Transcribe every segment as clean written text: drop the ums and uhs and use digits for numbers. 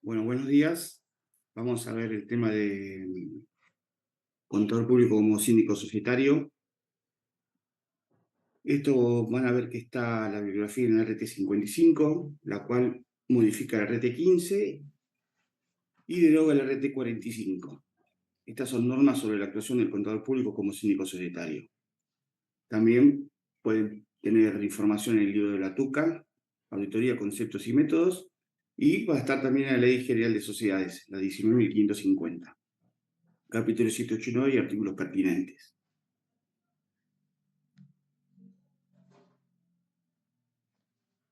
Bueno, buenos días. Vamos a ver el tema de contador público como síndico societario. Esto van a ver que está la bibliografía en la RT 55, la cual modifica la RT 15 y deroga la RT 45. Estas son normas sobre la actuación del contador público como síndico societario. También pueden tener información en el libro de la TUCA, Auditoría, Conceptos y Métodos, y va a estar también en la Ley General de Sociedades, la 19.550. Capítulo 789 y artículos pertinentes.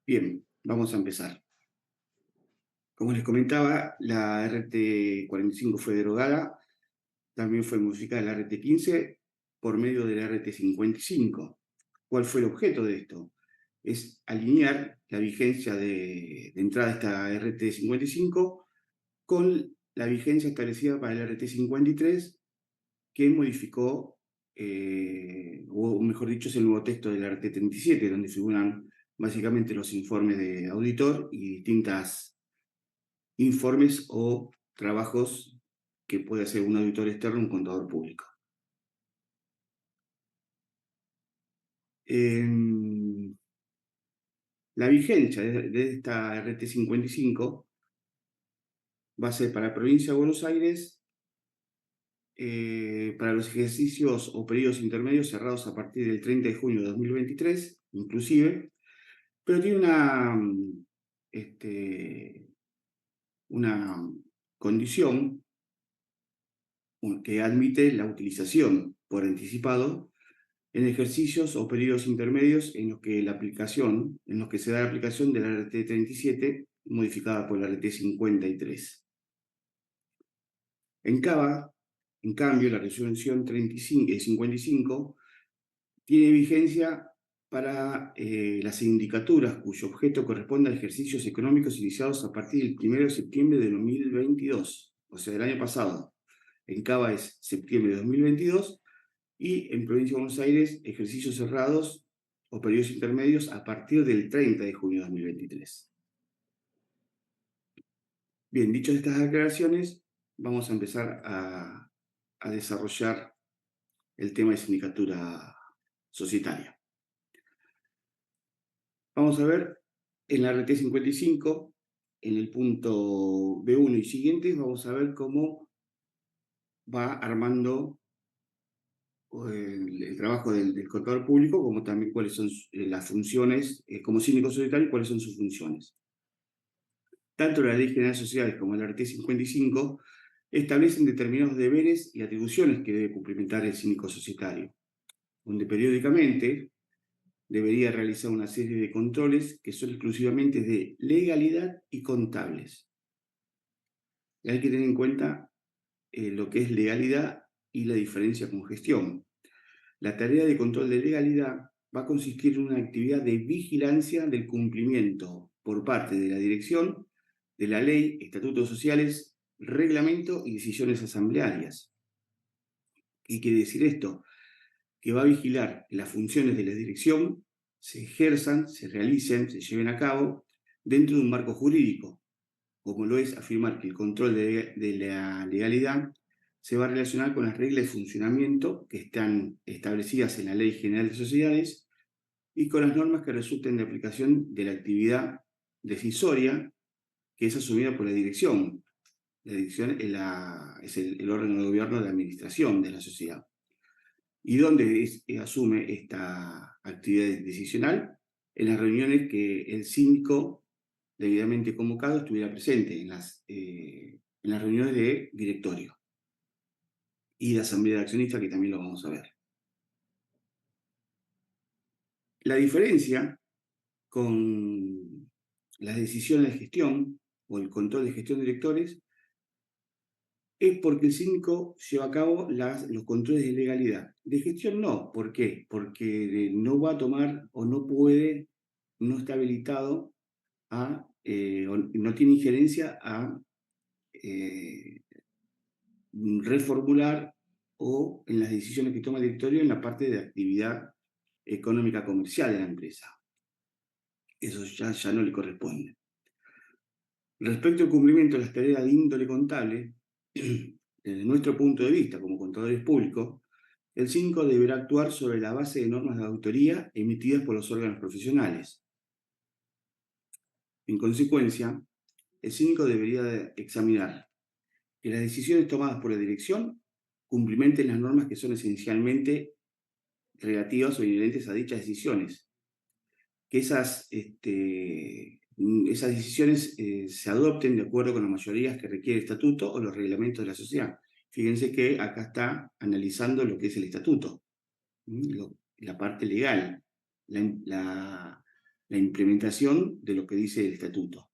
Bien, vamos a empezar. Como les comentaba, la RT 45 fue derogada, también fue modificada la RT 15 por medio de la RT 55. ¿Cuál fue el objeto de esto? Es alinear la vigencia de entrada de esta RT 55 con la vigencia establecida para el RT 53, que modificó, o mejor dicho, es el nuevo texto del RT 37, donde figuran básicamente los informes de auditor y distintas informes o trabajos que puede hacer un auditor externo o un contador público. La vigencia de esta RT 55 va a ser para la provincia de Buenos Aires, para los ejercicios o periodos intermedios cerrados a partir del 30 de junio de 2023, inclusive, pero tiene una condición que admite la utilización por anticipado en ejercicios o periodos intermedios en los que se da la aplicación de la RT 37 modificada por la RT 53. En cambio, la resolución 55 tiene vigencia para las sindicaturas cuyo objeto corresponde a ejercicios económicos iniciados a partir del 1 de septiembre de 2022, o sea, del año pasado. En Cava es septiembre de 2022 y en Provincia de Buenos Aires ejercicios cerrados o periodos intermedios a partir del 30 de junio de 2023. Bien, dichas estas aclaraciones, vamos a empezar a desarrollar el tema de sindicatura societaria. Vamos a ver en la RT 55, en el punto B1 y siguientes, vamos a ver cómo va armando el trabajo del contador público, como también cuáles son las funciones, como síndico societario, cuáles son sus funciones. Tanto la Ley General de Sociedades como el RT 55 establecen determinados deberes y atribuciones que debe cumplimentar el síndico societario, donde periódicamente debería realizar una serie de controles que son exclusivamente de legalidad y contables. Y hay que tener en cuenta lo que es legalidad y la diferencia con gestión. La tarea de control de legalidad va a consistir en una actividad de vigilancia del cumplimiento por parte de la dirección de la ley, estatutos sociales, reglamento y decisiones asamblearias. ¿Qué quiere decir esto? Que va a vigilar las funciones de la dirección se ejerzan, se realicen, se lleven a cabo dentro de un marco jurídico, como lo es afirmar que el control de la legalidad se va a relacionar con las reglas de funcionamiento que están establecidas en la Ley General de Sociedades y con las normas que resulten de aplicación de la actividad decisoria que es asumida por la dirección. La dirección es el órgano de gobierno de la administración de la sociedad. ¿Y dónde asume esta actividad decisional? En las reuniones que el síndico debidamente convocado estuviera presente, en las reuniones de directorio y de asamblea de accionistas, que también lo vamos a ver. La diferencia con las decisiones de gestión o el control de gestión de directores es porque el síndico lleva a cabo los controles de legalidad. De gestión no. ¿Por qué? Porque no va a tomar o no puede, no está habilitado o no tiene injerencia a reformular o en las decisiones que toma el directorio en la parte de actividad económica comercial de la empresa. Eso ya no le corresponde. Respecto al cumplimiento de las tareas de índole contable, desde nuestro punto de vista como contadores públicos, el síndico deberá actuar sobre la base de normas de auditoría emitidas por los órganos profesionales. En consecuencia, el síndico debería examinar que las decisiones tomadas por la dirección cumplimenten las normas que son esencialmente relativas o inherentes a dichas decisiones, que esas decisiones se adopten de acuerdo con las mayorías que requiere el estatuto o los reglamentos de la sociedad. Fíjense que acá está analizando lo que es el estatuto, la parte legal, la implementación de lo que dice el estatuto.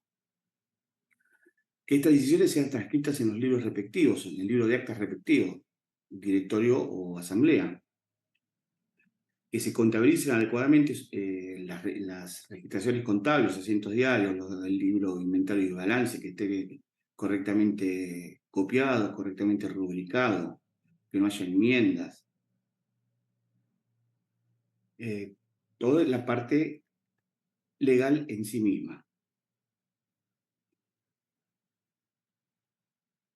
Que estas decisiones sean transcritas en los libros respectivos, en el libro de actas respectivo, directorio o asamblea. Que se contabilicen adecuadamente las registraciones contables, asientos diarios, el libro inventario y balance, que esté correctamente copiado, correctamente rubricado, que no haya enmiendas. Toda la parte legal en sí misma.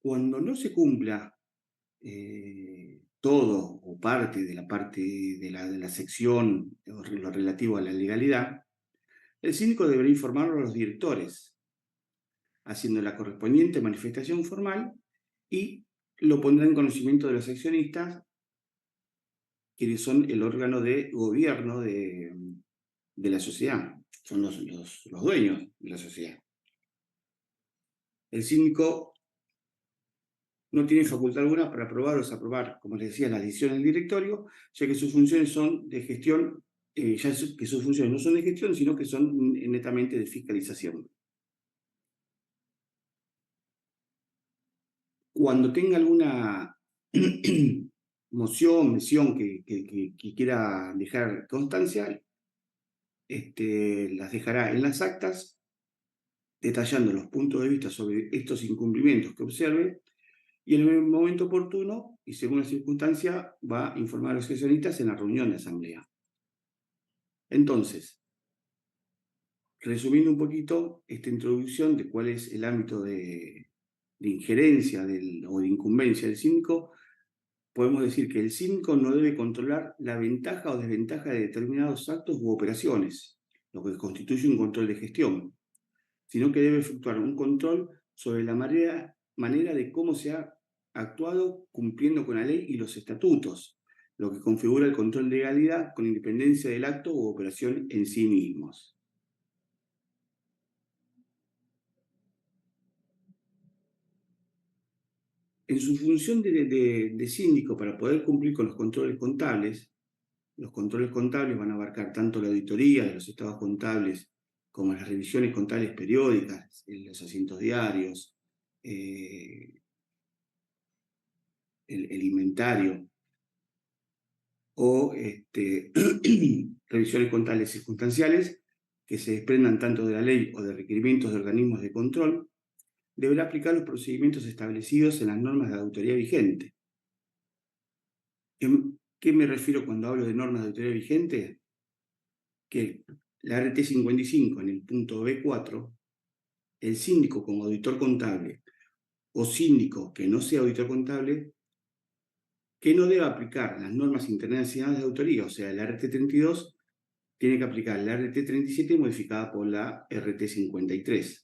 Cuando no se cumpla todo o parte de la sección o lo relativo a la legalidad, el síndico deberá informarlo a los directores, haciendo la correspondiente manifestación formal y lo pondrá en conocimiento de los accionistas, quienes son el órgano de gobierno de la sociedad, son los dueños de la sociedad. El síndico no tiene facultad alguna para aprobar o desaprobar, como les decía, las decisiones del directorio, ya que sus funciones son de gestión, que sus funciones no son de gestión, sino que son netamente de fiscalización. Cuando tenga alguna mención que quiera dejar constancia, las dejará en las actas, detallando los puntos de vista sobre estos incumplimientos que observe, y en el momento oportuno, y según la circunstancia, va a informar a los accionistas en la reunión de asamblea. Entonces, resumiendo un poquito esta introducción de cuál es el ámbito de injerencia o de incumbencia del síndico, podemos decir que el síndico no debe controlar la ventaja o desventaja de determinados actos u operaciones, lo que constituye un control de gestión, sino que debe efectuar un control sobre la manera de cómo se ha actuado cumpliendo con la ley y los estatutos, lo que configura el control de legalidad con independencia del acto u operación en sí mismos. En su función de síndico para poder cumplir con los controles contables van a abarcar tanto la auditoría de los estados contables como las revisiones contables periódicas, los asientos diarios, el inventario, o revisiones contables circunstanciales que se desprendan tanto de la ley o de requerimientos de organismos de control, deberá aplicar los procedimientos establecidos en las normas de auditoría vigente. ¿Qué me refiero cuando hablo de normas de auditoría vigente? Que la RT 55 en el punto B4, el síndico como auditor contable o síndico que no sea auditor contable, que no deba aplicar las normas internacionales de auditoría, o sea, la RT 32, tiene que aplicar la RT 37 modificada por la RT 53.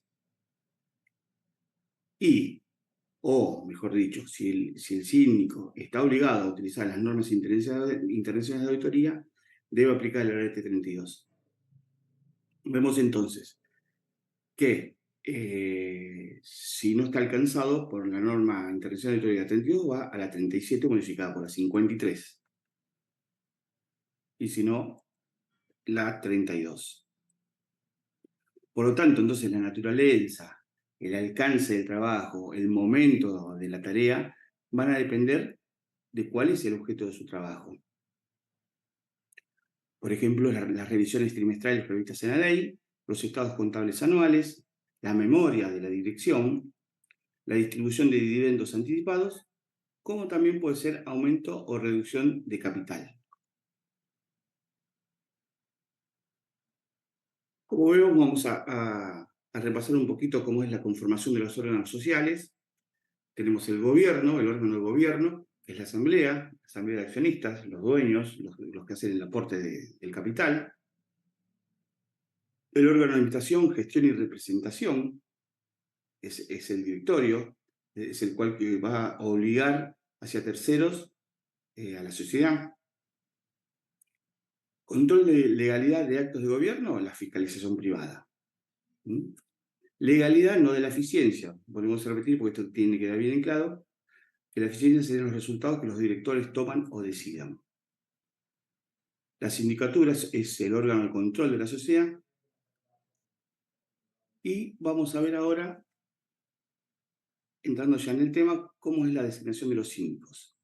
O mejor dicho, si el síndico está obligado a utilizar las normas internacionales de auditoría, debe aplicar la RT 32. Vemos entonces que si no está alcanzado por la norma internacional de auditoría 32, va a la 37 modificada por la 53. Y si no, la 32. Por lo tanto, entonces la naturaleza, el alcance del trabajo, el momento de la tarea, van a depender de cuál es el objeto de su trabajo. Por ejemplo, las revisiones trimestrales previstas en la ley, los estados contables anuales, la memoria de la dirección, la distribución de dividendos anticipados, como también puede ser aumento o reducción de capital. Como vemos, vamos a a repasar un poquito cómo es la conformación de los órganos sociales. Tenemos el gobierno, el órgano del gobierno, que es la asamblea de accionistas, los dueños, los que hacen el aporte del capital. El órgano de administración, gestión y representación es el directorio, es el cual que va a obligar hacia terceros a la sociedad. Control de legalidad de actos de gobierno, la fiscalización privada. Legalidad, no de la eficiencia. Volvemos a repetir porque esto tiene que quedar bien en claro, que la eficiencia serían los resultados que los directores toman o decidan. La sindicatura es el órgano de control de la sociedad. Y vamos a ver ahora, entrando ya en el tema, cómo es la designación de los síndicos.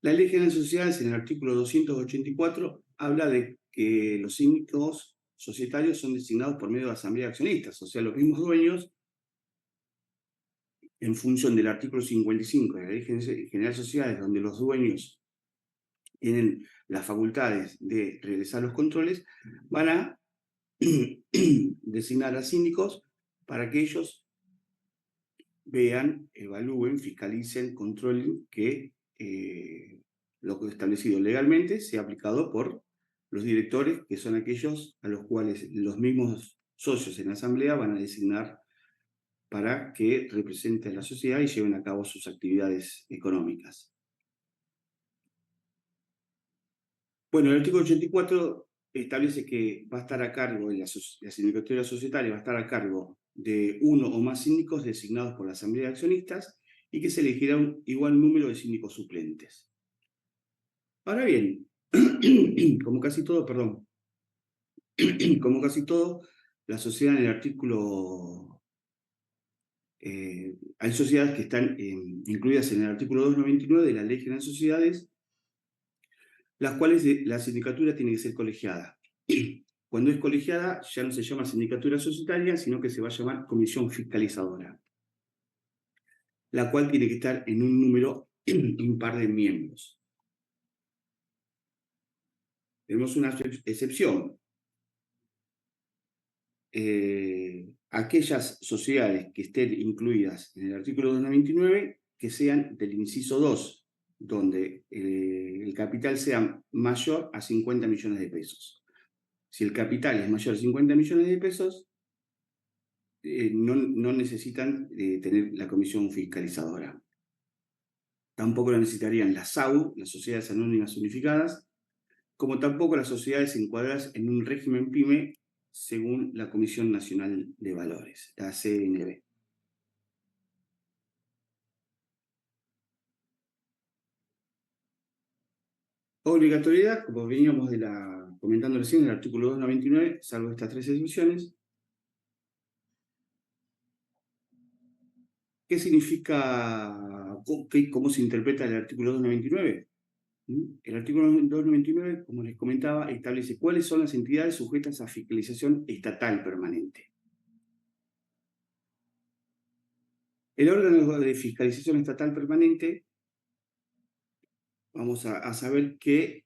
La Ley General de Sociedades, en el artículo 284, habla de que los síndicos societarios son designados por medio de asamblea de accionistas, o sea, los mismos dueños, en función del artículo 55 de la Ley General de Sociedades, donde los dueños tienen las facultades de realizar los controles, van a designar a síndicos para que ellos vean, evalúen, fiscalicen, controlen que lo que establecido legalmente sea aplicado por los directores, que son aquellos a los cuales los mismos socios en la asamblea van a designar para que representen a la sociedad y lleven a cabo sus actividades económicas. Bueno, el artículo 84 establece que va a estar a cargo, la sindicatura societaria va a estar a cargo de uno o más síndicos designados por la Asamblea de Accionistas y que se elegirá un igual número de síndicos suplentes. Ahora bien, como casi todo, la sociedad en el artículo... hay sociedades que están incluidas en el artículo 299 de la Ley General de Sociedades, las cuales la sindicatura tiene que ser colegiada. Cuando es colegiada ya no se llama sindicatura societaria, sino que se va a llamar comisión fiscalizadora, la cual tiene que estar en un número impar de miembros. Tenemos una excepción. Aquellas sociedades que estén incluidas en el artículo 299, que sean del inciso 2, donde el capital sea mayor a 50 millones de pesos. Si el capital es mayor a 50 millones de pesos, no necesitan tener la comisión fiscalizadora. Tampoco la necesitarían las SAU, las Sociedades Anónimas Unificadas, como tampoco las sociedades encuadradas en un régimen PYME según la Comisión Nacional de Valores, la CNV. Obligatoriedad, como veníamos comentando recién, el artículo 299, salvo estas tres excepciones. ¿Qué significa, cómo se interpreta el artículo 299? El artículo 299, como les comentaba, establece cuáles son las entidades sujetas a fiscalización estatal permanente. El órgano de fiscalización estatal permanente, vamos a saber que,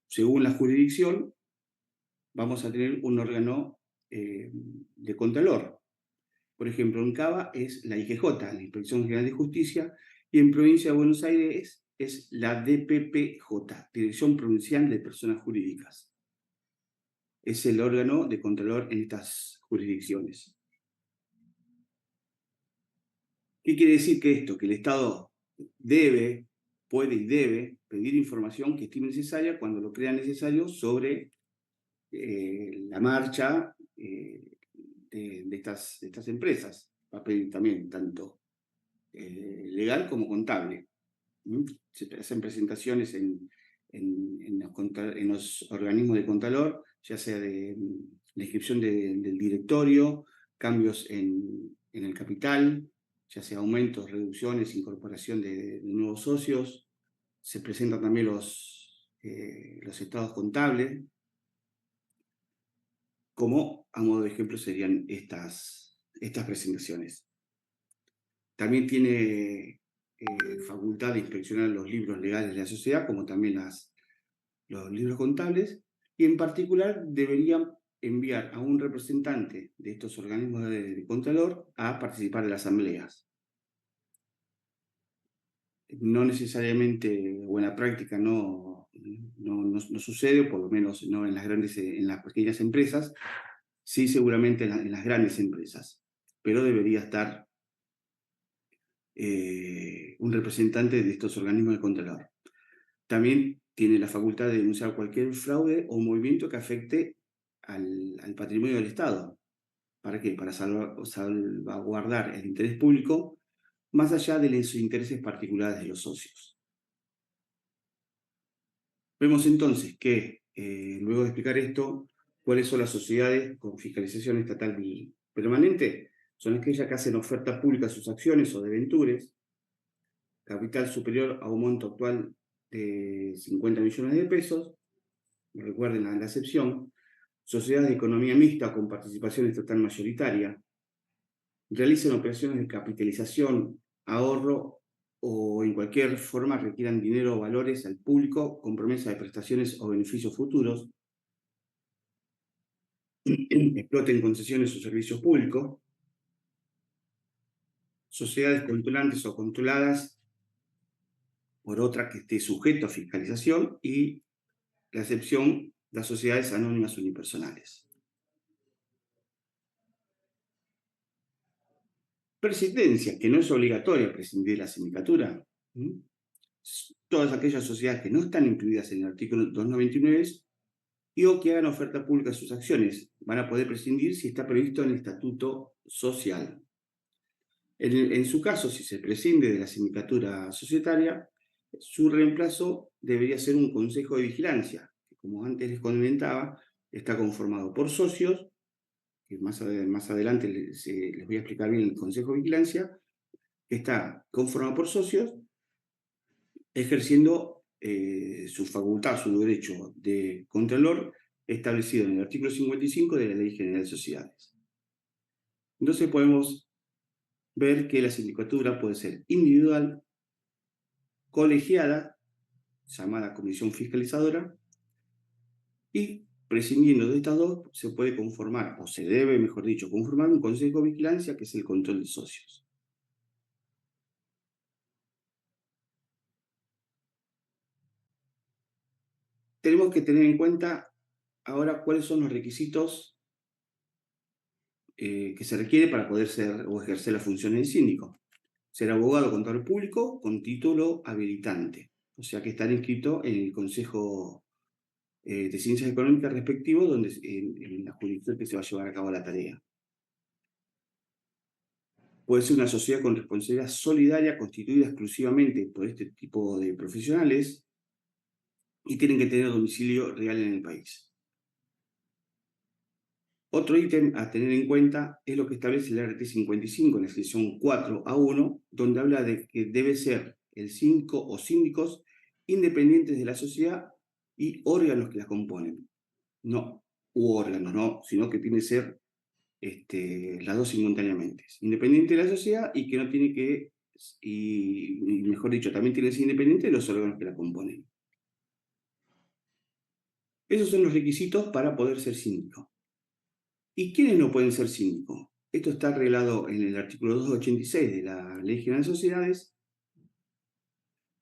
según la jurisdicción, vamos a tener un órgano de contralor. Por ejemplo, en Cava es la IGJ, la Inspección General de Justicia, y en Provincia de Buenos Aires es la DPPJ, Dirección Provincial de Personas Jurídicas. Es el órgano de contralor en estas jurisdicciones. ¿Qué quiere decir que esto? Que el Estado puede y debe pedir información que estime necesaria cuando lo crea necesario sobre la marcha de estas empresas. Va a pedir también tanto legal como contable. Se hacen presentaciones en los organismos de contralor, ya sea de la inscripción del directorio, cambios en el capital, ya sea aumentos, reducciones, incorporación de nuevos socios. Se presentan también los estados contables. Como a modo de ejemplo serían estas presentaciones. También tiene facultad de inspeccionar los libros legales de la sociedad, como también los libros contables, y en particular debería enviar a un representante de estos organismos de Contralor a participar de las asambleas. No necesariamente, o en la práctica no sucede, o por lo menos no en las pequeñas empresas, sí seguramente en las grandes empresas, pero debería estar un representante de estos organismos de Contralor. También tiene la facultad de denunciar cualquier fraude o movimiento que afecte al patrimonio del Estado. ¿Para qué? Para salvaguardar el interés público más allá de los intereses particulares de los socios. Vemos entonces que, luego de explicar esto, cuáles son las sociedades con fiscalización estatal permanente, son aquellas que hacen oferta pública de sus acciones o debentures, capital superior a un monto actual de 50 millones de pesos, recuerden la excepción, sociedades de economía mixta con participación estatal mayoritaria, realizan operaciones de capitalización, ahorro o en cualquier forma requieran dinero o valores al público con promesa de prestaciones o beneficios futuros, exploten concesiones o servicios públicos, sociedades controlantes o controladas por otra que esté sujeto a fiscalización y la excepción, las sociedades anónimas unipersonales. Presidencia, que no es obligatoria prescindir de la sindicatura. Todas aquellas sociedades que no están incluidas en el artículo 299 y o que hagan oferta pública de sus acciones van a poder prescindir si está previsto en el estatuto social. En su caso, si se prescinde de la sindicatura societaria, su reemplazo debería ser un consejo de vigilancia, que como antes les comentaba, está conformado por socios, que más adelante les voy a explicar bien el consejo de vigilancia, que está conformado por socios ejerciendo su facultad, su derecho de contralor establecido en el artículo 55 de la Ley General de Sociedades. Entonces podemos ver que la sindicatura puede ser individual, colegiada, llamada comisión fiscalizadora, y prescindiendo de estas dos, se puede conformar, o se debe, mejor dicho, conformar un consejo de vigilancia que es el control de socios. Tenemos que tener en cuenta ahora cuáles son los requisitos que se requiere para poder ser o ejercer las funciones del síndico. Ser abogado contador público con título habilitante, o sea que estar inscrito en el Consejo de Ciencias Económicas respectivo, donde en la jurisdicción que se va a llevar a cabo la tarea. Puede ser una sociedad con responsabilidad solidaria constituida exclusivamente por este tipo de profesionales y tienen que tener domicilio real en el país. Otro ítem a tener en cuenta es lo que establece el RT 55 en la sección 4A1, donde habla de que debe ser el síndico o síndicos independientes de la sociedad y órganos que la componen. No, u órganos, no, sino que tiene que ser las dos simultáneamente. Independiente de la sociedad y que no tiene que, y mejor dicho, también tiene que ser independiente de los órganos que la componen. Esos son los requisitos para poder ser síndico. ¿Y quiénes no pueden ser síndicos? Esto está arreglado en el artículo 286 de la Ley General de Sociedades,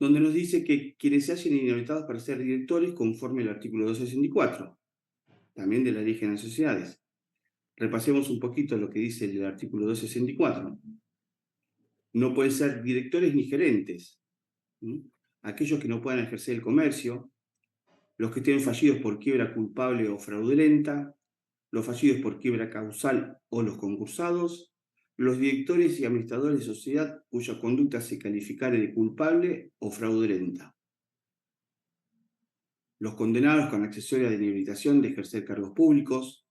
donde nos dice que quienes se hallen inhabilitados para ser directores conforme al artículo 264, también de la Ley General de Sociedades. Repasemos un poquito lo que dice el artículo 264. No pueden ser directores ni gerentes. Aquellos que no puedan ejercer el comercio, los que estén fallidos por quiebra culpable o fraudulenta, los fallidos por quiebra causal o los concursados, los directores y administradores de sociedad cuya conducta se calificare de culpable o fraudulenta, los condenados con accesoria de inhabilitación de ejercer cargos públicos,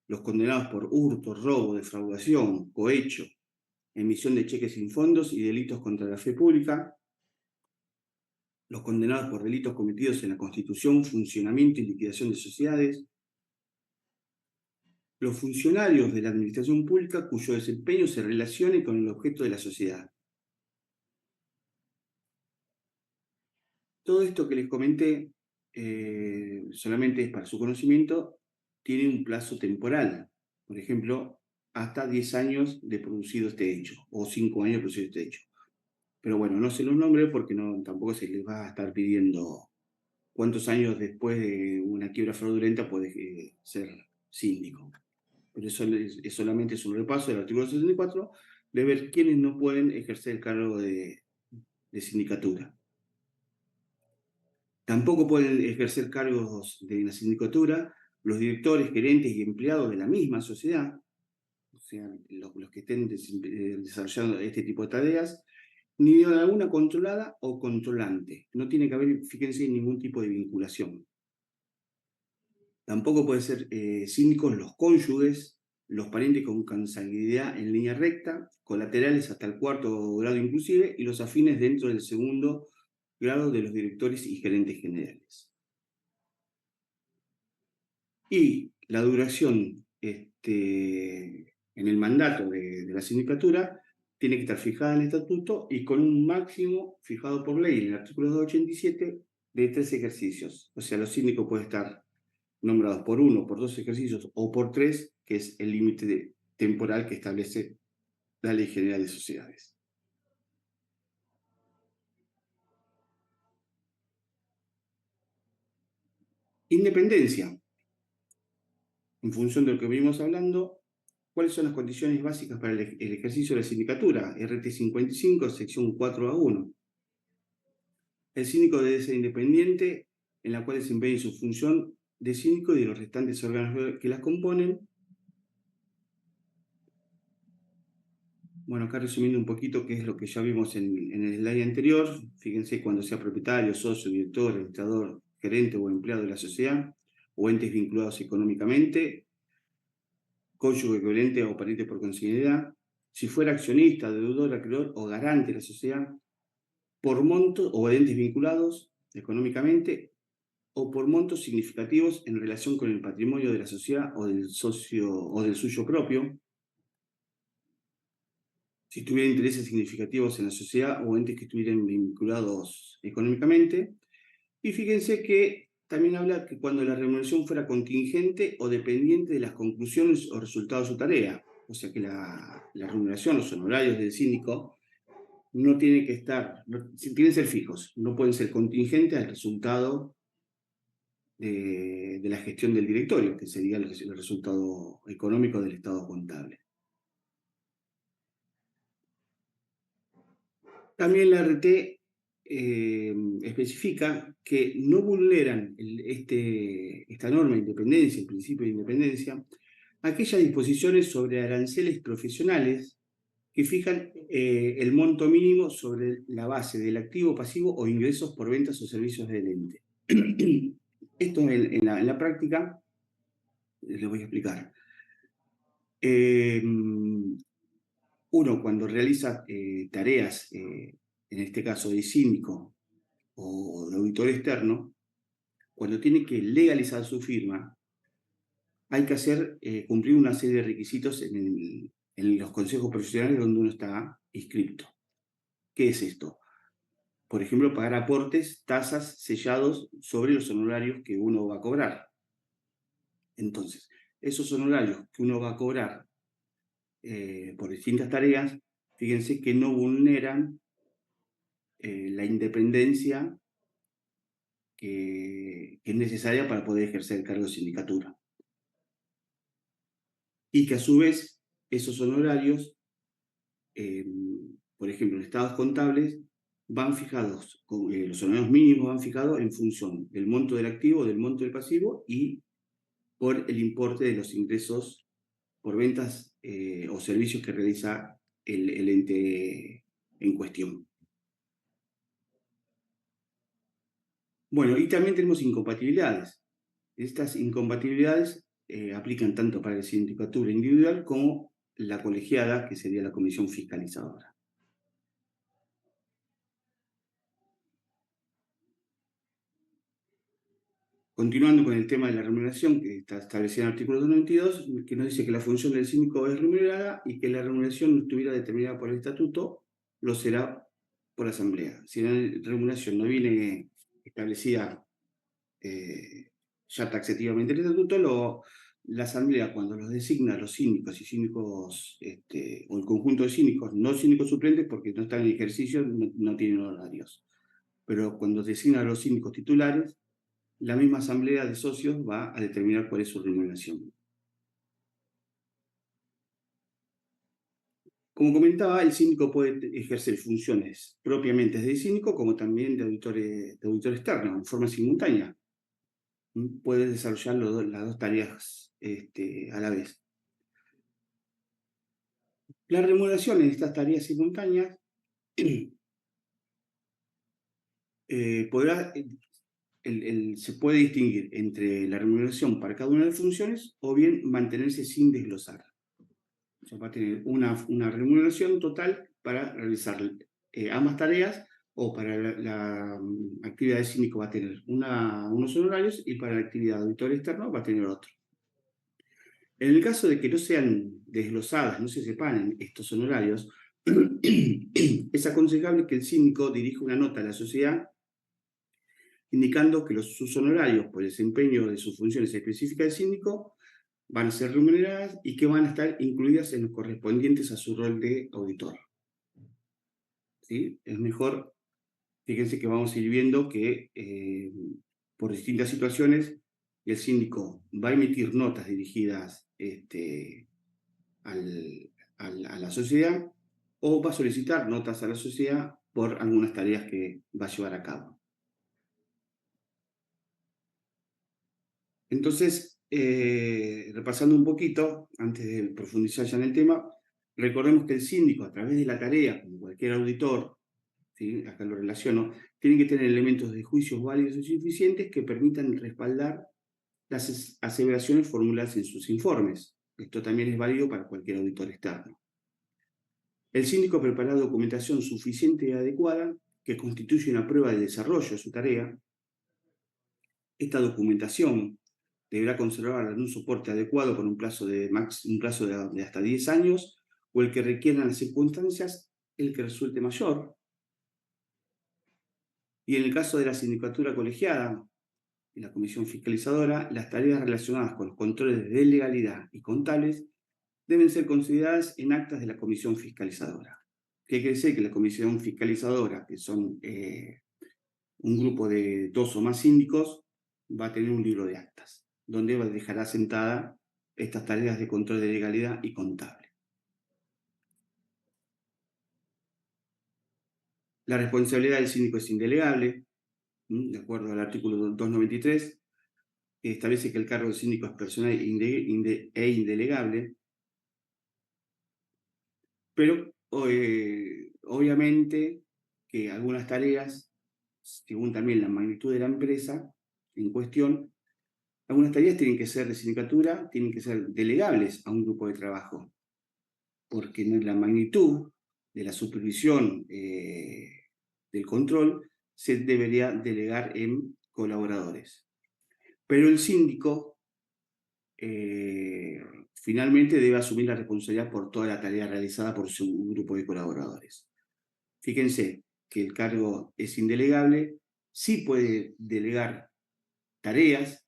los condenados por hurto, robo, defraudación, cohecho, emisión de cheques sin fondos y delitos contra la fe pública, los condenados por delitos cometidos en la constitución, funcionamiento y liquidación de sociedades, los funcionarios de la administración pública cuyo desempeño se relacione con el objeto de la sociedad. Todo esto que les comenté solamente es para su conocimiento tiene un plazo temporal. Por ejemplo, hasta 10 años de producido este hecho, o 5 años de producido este hecho. Pero bueno, no se los nombre porque tampoco se les va a estar pidiendo cuántos años después de una quiebra fraudulenta puede ser síndico. Pero eso solamente es un repaso del artículo 64 de ver quiénes no pueden ejercer el cargo de sindicatura. Tampoco pueden ejercer cargos de la sindicatura los directores, gerentes y empleados de la misma sociedad, o sea, los que estén desarrollando este tipo de tareas, ni de alguna controlada o controlante. No tiene que haber, fíjense, ningún tipo de vinculación. Tampoco pueden ser síndicos los cónyuges, los parientes con consanguinidad en línea recta, colaterales hasta el 4º grado inclusive, y los afines dentro del 2º grado de los directores y gerentes generales. Y la duración en el mandato de la sindicatura tiene que estar fijada en el estatuto y con un máximo fijado por ley en el artículo 287 de 3 ejercicios. O sea, los síndicos pueden estar nombrados por 1, por 2 ejercicios o por 3, que es el límite temporal que establece la Ley General de Sociedades. Independencia. En función de lo que venimos hablando, ¿cuáles son las condiciones básicas para el ejercicio de la sindicatura? RT 55, sección 4A1. El síndico debe ser independiente, en la cual desempeñe su función de síndico y de los restantes órganos que las componen. Bueno, acá resumiendo un poquito qué es lo que ya vimos en el slide anterior. Fíjense, cuando sea propietario, socio, director, administrador, gerente o empleado de la sociedad, o entes vinculados económicamente, cónyuge equivalente o pariente por consanguinidad, si fuera accionista, deudor, acreedor o garante de la sociedad, por monto o entes vinculados económicamente, o por montos significativos en relación con el patrimonio de la sociedad o del socio o del suyo propio, si tuviera intereses significativos en la sociedad o entes que estuvieran vinculados económicamente. Y fíjense que también habla que cuando la remuneración fuera contingente o dependiente de las conclusiones o resultados de su tarea. O sea que la remuneración, los honorarios del síndico, no tienen que estar, tienen que ser fijos, no pueden ser contingentes al resultado de la gestión del directorio, que sería el resultado económico del estado contable. También la RT especifica que no vulneran esta norma de independencia, el principio de independencia, aquellas disposiciones sobre aranceles profesionales que fijan el monto mínimo sobre la base del activo, pasivo o ingresos por ventas o servicios del ente. Esto en la práctica les voy a explicar. Uno, cuando realiza tareas, en este caso de síndico o de auditor externo, cuando tiene que legalizar su firma, hay que cumplir una serie de requisitos en los consejos profesionales donde uno está inscrito. ¿Qué es esto? Por ejemplo, pagar aportes, tasas, sellados sobre los honorarios que uno va a cobrar. Entonces, esos honorarios que uno va a cobrar por distintas tareas, fíjense que no vulneran la independencia que es necesaria para poder ejercer el cargo de sindicatura. Y que a su vez esos honorarios, por ejemplo, en estados contables, van fijados, los honorarios mínimos van fijados en función del monto del activo, del monto del pasivo y por el importe de los ingresos por ventas o servicios que realiza el ente en cuestión. Bueno, y también tenemos incompatibilidades. Estas incompatibilidades aplican tanto para la sindicatura individual como la colegiada, que sería la comisión fiscalizadora. Continuando con el tema de la remuneración, que está establecida en el artículo 292, que nos dice que la función del síndico es remunerada y que la remuneración no estuviera determinada por el estatuto, lo será por asamblea. Si la remuneración no viene establecida ya taxativamente en el estatuto, la asamblea, cuando los designa los síndicos y síndicos, o el conjunto de síndicos, no síndicos suplentes porque no están en ejercicio, no tienen horarios. Pero cuando designa a los síndicos titulares, la misma asamblea de socios va a determinar cuál es su remuneración. Como comentaba, el síndico puede ejercer funciones propiamente de síndico, como también de auditor externo, en forma simultánea. Puede desarrollar las dos tareas a la vez. La remuneración en estas tareas simultáneas se puede distinguir entre la remuneración para cada una de las funciones o bien mantenerse sin desglosar. O sea, va a tener una remuneración total para realizar ambas tareas, o para la actividad de síndico va a tener unos honorarios y para la actividad de auditor externo va a tener otro. En el caso de que no sean desglosadas, no se separen estos honorarios, es aconsejable que el síndico dirija una nota a la sociedad indicando que sus honorarios por el desempeño de sus funciones específicas de síndico van a ser remuneradas y que van a estar incluidas en los correspondientes a su rol de auditor. ¿Sí? Es mejor, fíjense que vamos a ir viendo que por distintas situaciones el síndico va a emitir notas dirigidas a la sociedad, o va a solicitar notas a la sociedad por algunas tareas que va a llevar a cabo. Entonces, repasando un poquito, antes de profundizar ya en el tema, recordemos que el síndico, a través de la tarea, como cualquier auditor, ¿sí? Acá lo relaciono, tiene que tener elementos de juicios válidos y suficientes que permitan respaldar las aseveraciones formuladas en sus informes. Esto también es válido para cualquier auditor externo. El síndico prepara documentación suficiente y adecuada que constituye una prueba de desarrollo de su tarea. Esta documentación deberá conservarla en un soporte adecuado por un plazo de hasta 10 años, o el que requieran las circunstancias, el que resulte mayor. Y en el caso de la sindicatura colegiada y la comisión fiscalizadora, las tareas relacionadas con los controles de legalidad y contables deben ser consideradas en actas de la comisión fiscalizadora. ¿Qué quiere decir? Que la comisión fiscalizadora, que son un grupo de 2 o más síndicos, va a tener un libro de actas, donde dejará sentada estas tareas de control de legalidad y contable. La responsabilidad del síndico es indelegable, de acuerdo al artículo 293, que establece que el cargo del síndico es personal e indelegable, pero obviamente que algunas tareas, según también la magnitud de la empresa en cuestión, algunas tareas tienen que ser de sindicatura, tienen que ser delegables a un grupo de trabajo, porque en la magnitud de la supervisión del control se debería delegar en colaboradores. Pero el síndico finalmente debe asumir la responsabilidad por toda la tarea realizada por su grupo de colaboradores. Fíjense que el cargo es indelegable, sí puede delegar tareas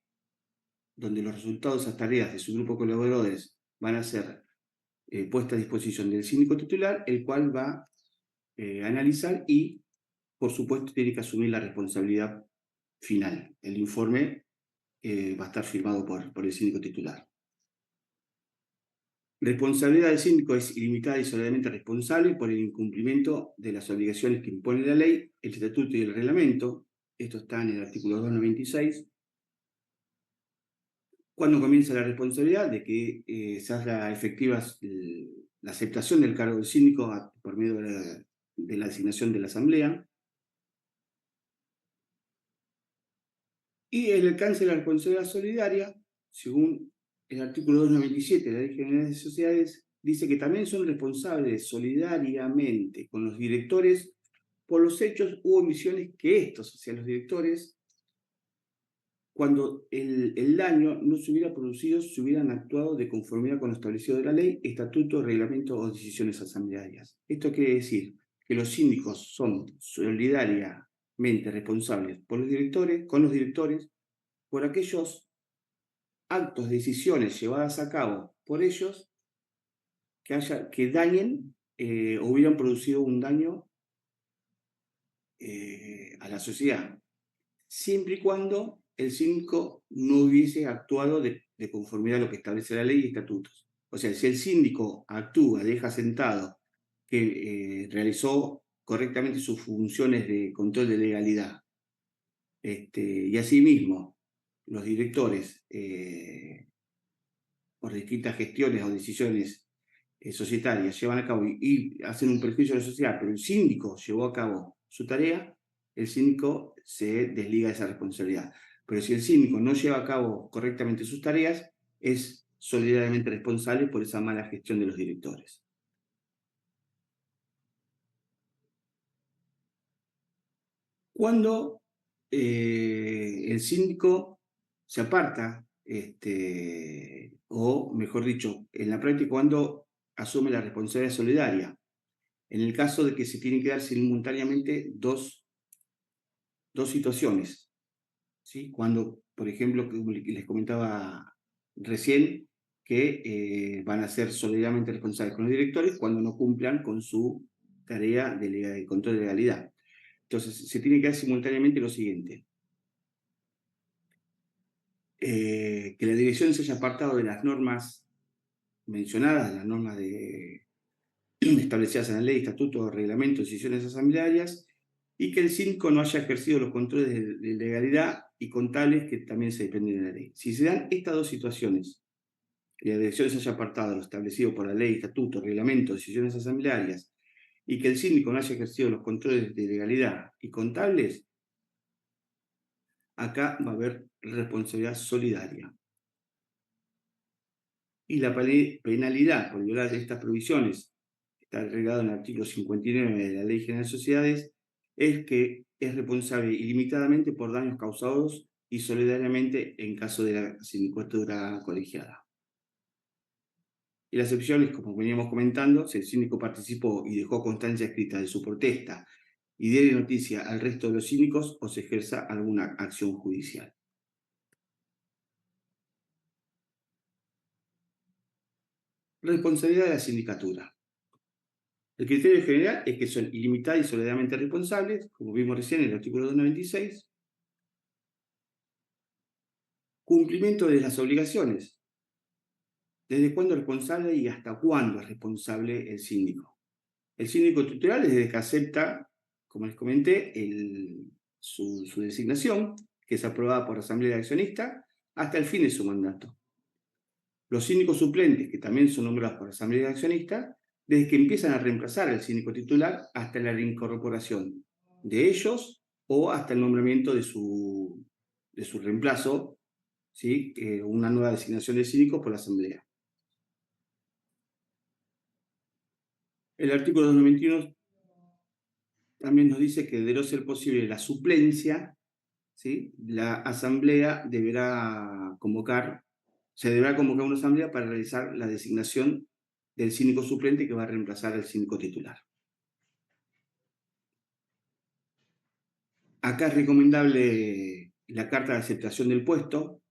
donde los resultados de esas tareas de su grupo de colaboradores van a ser puestas a disposición del síndico titular, el cual va a analizar y, por supuesto, tiene que asumir la responsabilidad final. El informe va a estar firmado por el síndico titular. La responsabilidad del síndico es ilimitada y solemnemente responsable por el incumplimiento de las obligaciones que impone la ley, el estatuto y el reglamento. Esto está en el artículo 296. Cuando comienza la responsabilidad de que se haga efectiva la aceptación del cargo del síndico por medio de la designación de la asamblea. Y el alcance de la responsabilidad solidaria, según el artículo 297 de la Ley General de Sociedades, dice que también son responsables solidariamente con los directores por los hechos u omisiones que estos, o sea, los directores, cuando el daño no se hubiera producido, se hubieran actuado de conformidad con lo establecido de la ley, estatuto, reglamento o decisiones asamblearias. Esto quiere decir que los síndicos son solidariamente responsables con los directores, por aquellos actos, decisiones llevadas a cabo por ellos que dañen o hubieran producido un daño a la sociedad, siempre y cuando el síndico no hubiese actuado de conformidad a lo que establece la ley y estatutos. O sea, si el síndico actúa, deja sentado que realizó correctamente sus funciones de control de legalidad, y asimismo los directores, por distintas gestiones o decisiones societarias, llevan a cabo y hacen un perjuicio a la sociedad, pero el síndico llevó a cabo su tarea, el síndico se desliga de esa responsabilidad. Pero si el síndico no lleva a cabo correctamente sus tareas, es solidariamente responsable por esa mala gestión de los directores. Cuando el síndico se aparta, o mejor dicho, en la práctica, cuando asume la responsabilidad solidaria, en el caso de que se tienen que dar simultáneamente dos situaciones, ¿sí? Cuando, por ejemplo, como les comentaba recién, que van a ser solidariamente responsables con los directores cuando no cumplan con su tarea de control de legalidad. Entonces, se tiene que dar simultáneamente lo siguiente. Que la dirección se haya apartado de las normas mencionadas, de las normas establecidas en la ley, estatutos, reglamentos, decisiones asamblearias, y que el síndico no haya ejercido los controles de legalidad y contables que también se dependen de la ley. Si se dan estas dos situaciones, que la dirección se haya apartado de lo establecido por la ley, estatutos, reglamentos, decisiones asamblearias, y que el síndico no haya ejercido los controles de legalidad y contables, acá va a haber responsabilidad solidaria. Y la penalidad por violar estas provisiones, está agregado en el artículo 59 de la Ley General de Sociedades, es que es responsable ilimitadamente por daños causados y solidariamente en caso de la sindicatura colegiada. Y las excepciones, como veníamos comentando, si el síndico participó y dejó constancia escrita de su protesta y diera noticia al resto de los síndicos o se ejerza alguna acción judicial. Responsabilidad de la sindicatura. El criterio general es que son ilimitadas y solidariamente responsables, como vimos recién en el artículo 296. Cumplimiento de las obligaciones. ¿Desde cuándo es responsable y hasta cuándo es responsable el síndico? El síndico tutelar es desde que acepta, como les comenté, su designación, que es aprobada por la Asamblea de Accionistas, hasta el fin de su mandato. Los síndicos suplentes, que también son nombrados por la Asamblea de Accionistas, desde que empiezan a reemplazar al síndico titular hasta la reincorporación de ellos o hasta el nombramiento de su reemplazo, ¿sí? Una nueva designación de síndico por la Asamblea. El artículo 291 también nos dice que de no ser posible la suplencia, ¿sí? La Asamblea se deberá convocar una Asamblea para realizar la designación del síndico suplente que va a reemplazar al síndico titular. Acá es recomendable la carta de aceptación del puesto,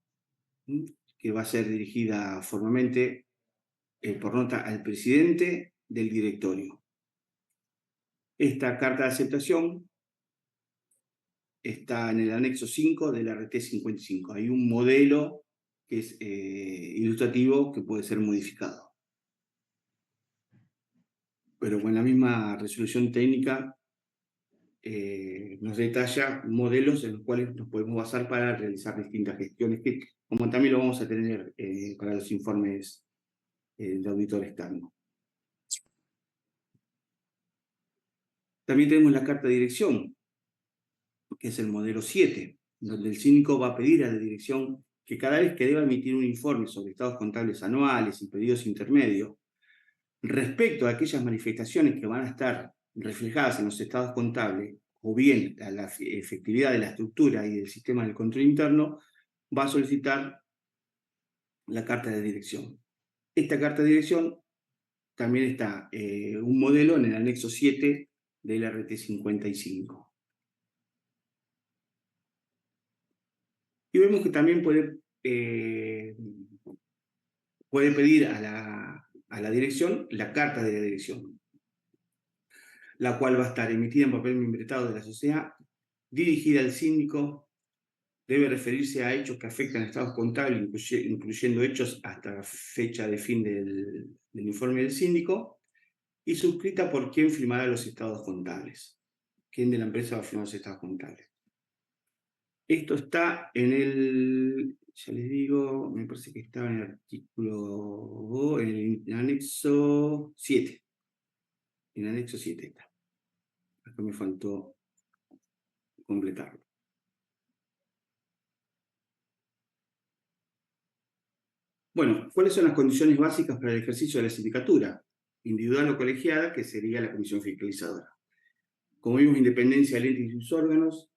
que va a ser dirigida formalmente por nota al presidente del directorio. Esta carta de aceptación está en el anexo 5 del RT 55. Hay un modelo que es ilustrativo que puede ser modificado. Pero con la misma resolución técnica nos detalla modelos en los cuales nos podemos basar para realizar distintas gestiones, que como también lo vamos a tener para los informes de auditor externo. También tenemos la carta de dirección, que es el modelo 7, donde el síndico va a pedir a la dirección que cada vez que deba emitir un informe sobre estados contables anuales y pedidos intermedios, respecto a aquellas manifestaciones que van a estar reflejadas en los estados contables, o bien a la efectividad de la estructura y del sistema del control interno, va a solicitar la carta de dirección. Esta carta de dirección también está un modelo en el anexo 7 del RT 55. Y vemos que también puede puede pedir a la dirección la carta de la dirección, la cual va a estar emitida en papel membretado de la sociedad, dirigida al síndico, debe referirse a hechos que afectan a estados contables, incluyendo hechos hasta la fecha de fin del informe del síndico, y suscrita por quien firmará los estados contables. ¿Quién de la empresa va a firmar los estados contables? Esto está en el, ya les digo, me parece que estaba en el artículo, en el anexo 7. En el anexo 7 está. Acá me faltó completarlo. Bueno, ¿cuáles son las condiciones básicas para el ejercicio de la sindicatura? Individual o colegiada, que sería la comisión fiscalizadora. Como vimos, independencia del ente y sus órganos.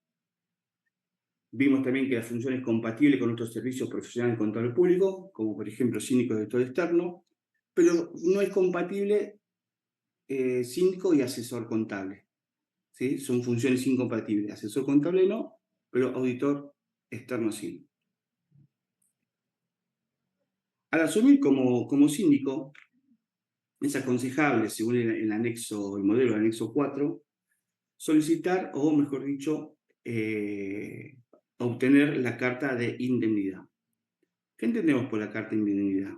Vimos también que la función es compatible con otros servicios profesionales en contable público, como por ejemplo síndico de director externo, pero no es compatible síndico y asesor contable. ¿Sí? Son funciones incompatibles. Asesor contable no, pero auditor externo sí. Al asumir como síndico, es aconsejable, según el anexo, el modelo del anexo 4, solicitar, o mejor dicho, obtener la carta de indemnidad. ¿Qué entendemos por la carta de indemnidad?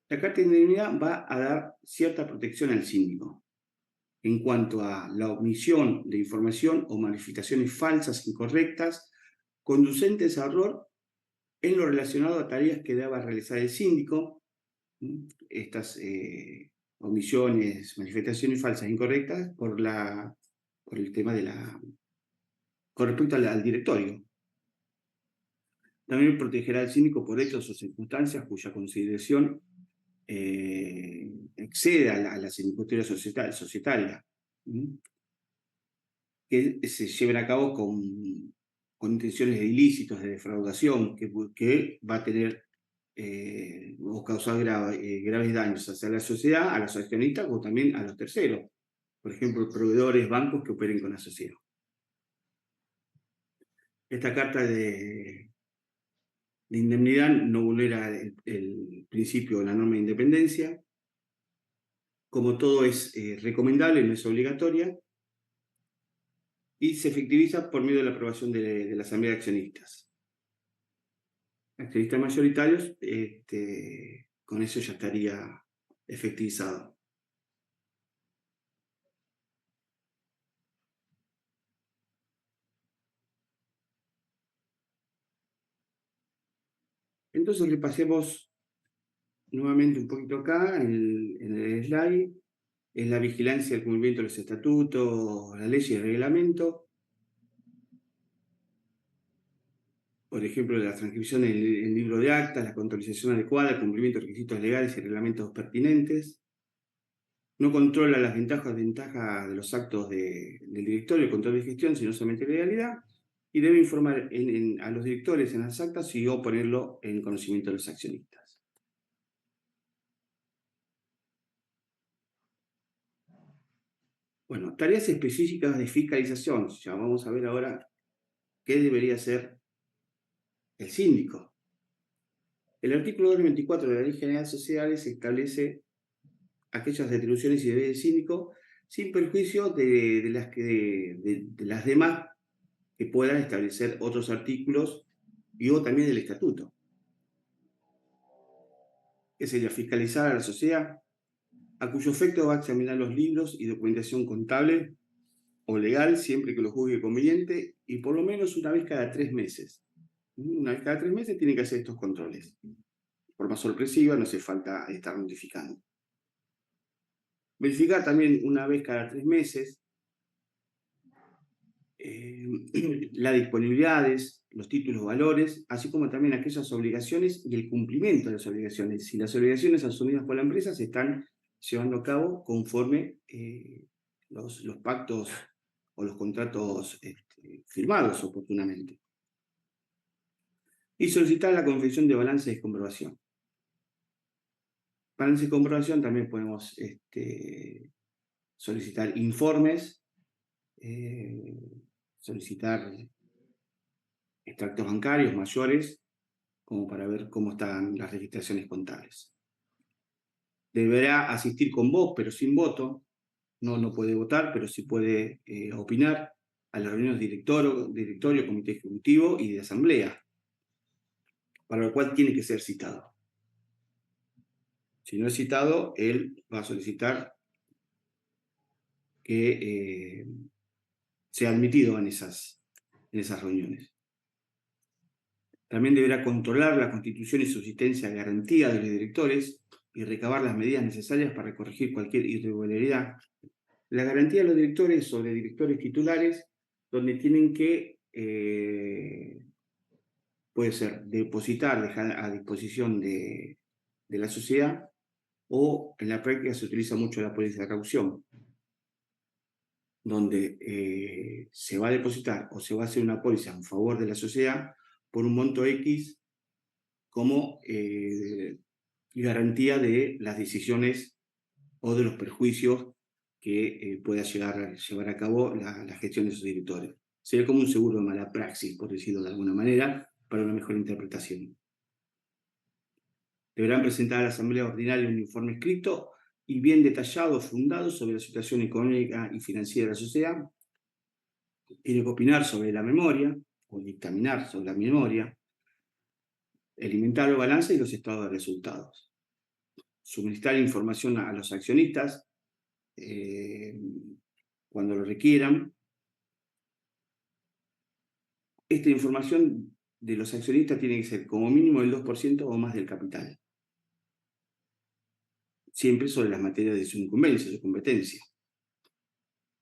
La carta de indemnidad va a dar cierta protección al síndico en cuanto a la omisión de información o manifestaciones falsas, incorrectas, conducentes a error en lo relacionado a tareas que deba realizar el síndico. Estas omisiones, manifestaciones falsas, incorrectas, por el tema de con respecto al directorio. También protegerá al síndico por hechos o circunstancias cuya consideración excede a la sindicatura societaria, que se lleven a cabo con intenciones de ilícitos, de defraudación, que va a tener o causar graves daños hacia la sociedad, a los accionistas o también a los terceros, por ejemplo, proveedores, bancos que operen con la sociedad. Esta carta de indemnidad no vulnera el principio de la norma de independencia. Como todo es recomendable, no es obligatoria, y se efectiviza por medio de la aprobación de la Asamblea de Accionistas. Accionistas mayoritarios, con eso ya estaría efectivizado. Entonces repasemos nuevamente un poquito acá en el slide. Es la vigilancia del cumplimiento de los estatutos, la ley y el reglamento. Por ejemplo, la transcripción en el libro de actas, la contabilización adecuada, el cumplimiento de requisitos legales y reglamentos pertinentes. No controla las ventajas o desventajas de los actos del directorio, el control de gestión, sino solamente legalidad, y debe informar a los directores en las actas y o ponerlo en conocimiento de los accionistas. Bueno, tareas específicas de fiscalización. Ya vamos a ver ahora qué debería hacer el síndico. El artículo 224 de la Ley General de Sociedades establece aquellas atribuciones y deberes del síndico sin perjuicio de las demás que puedan establecer otros artículos y o también del estatuto. Que sería fiscalizar a la sociedad, a cuyo efecto va a examinar los libros y documentación contable o legal siempre que lo juzgue conveniente y por lo menos una vez cada 3 meses. Una vez cada 3 meses tiene que hacer estos controles. De forma sorpresiva, no hace falta estar notificando. Verificar también una vez cada 3 meses las disponibilidades, los títulos valores, así como también aquellas obligaciones y el cumplimiento de las obligaciones. Si las obligaciones asumidas por la empresa se están llevando a cabo conforme los pactos o los contratos firmados oportunamente. Y solicitar la confección de balances de comprobación. Balances de comprobación también podemos solicitar informes, solicitar extractos bancarios mayores, como para ver cómo están las registraciones contables. deberá asistir con voz, pero sin voto. No puede votar, pero sí puede opinar a las reuniones de directorio, comité ejecutivo y de asamblea, para lo cual tiene que ser citado. Si no es citado, él va a solicitar que sea admitido en esas reuniones. También deberá controlar la constitución y subsistencia de garantía de los directores y recabar las medidas necesarias para corregir cualquier irregularidad. La garantía de los directores sobre directores titulares, donde tienen que, puede ser, depositar, dejar a disposición de la sociedad, o en la práctica se utiliza mucho la póliza de caución, donde se va a depositar o se va a hacer una póliza en favor de la sociedad por un monto X como garantía de las decisiones o de los perjuicios que pueda llevar a cabo la gestión de sus directores. Sería como un seguro de mala praxis, por decirlo de alguna manera, para una mejor interpretación. Deberán presentar a la Asamblea Ordinaria un informe escrito y bien detallado, fundado sobre la situación económica y financiera de la sociedad. Tiene que opinar sobre la memoria, o dictaminar sobre la memoria, el inventario, balance y los estados de resultados. Suministrar información a los accionistas cuando lo requieran. Esta información de los accionistas tiene que ser como mínimo el 2% o más del capital. Siempre sobre las materias de su incumbencia, su competencia.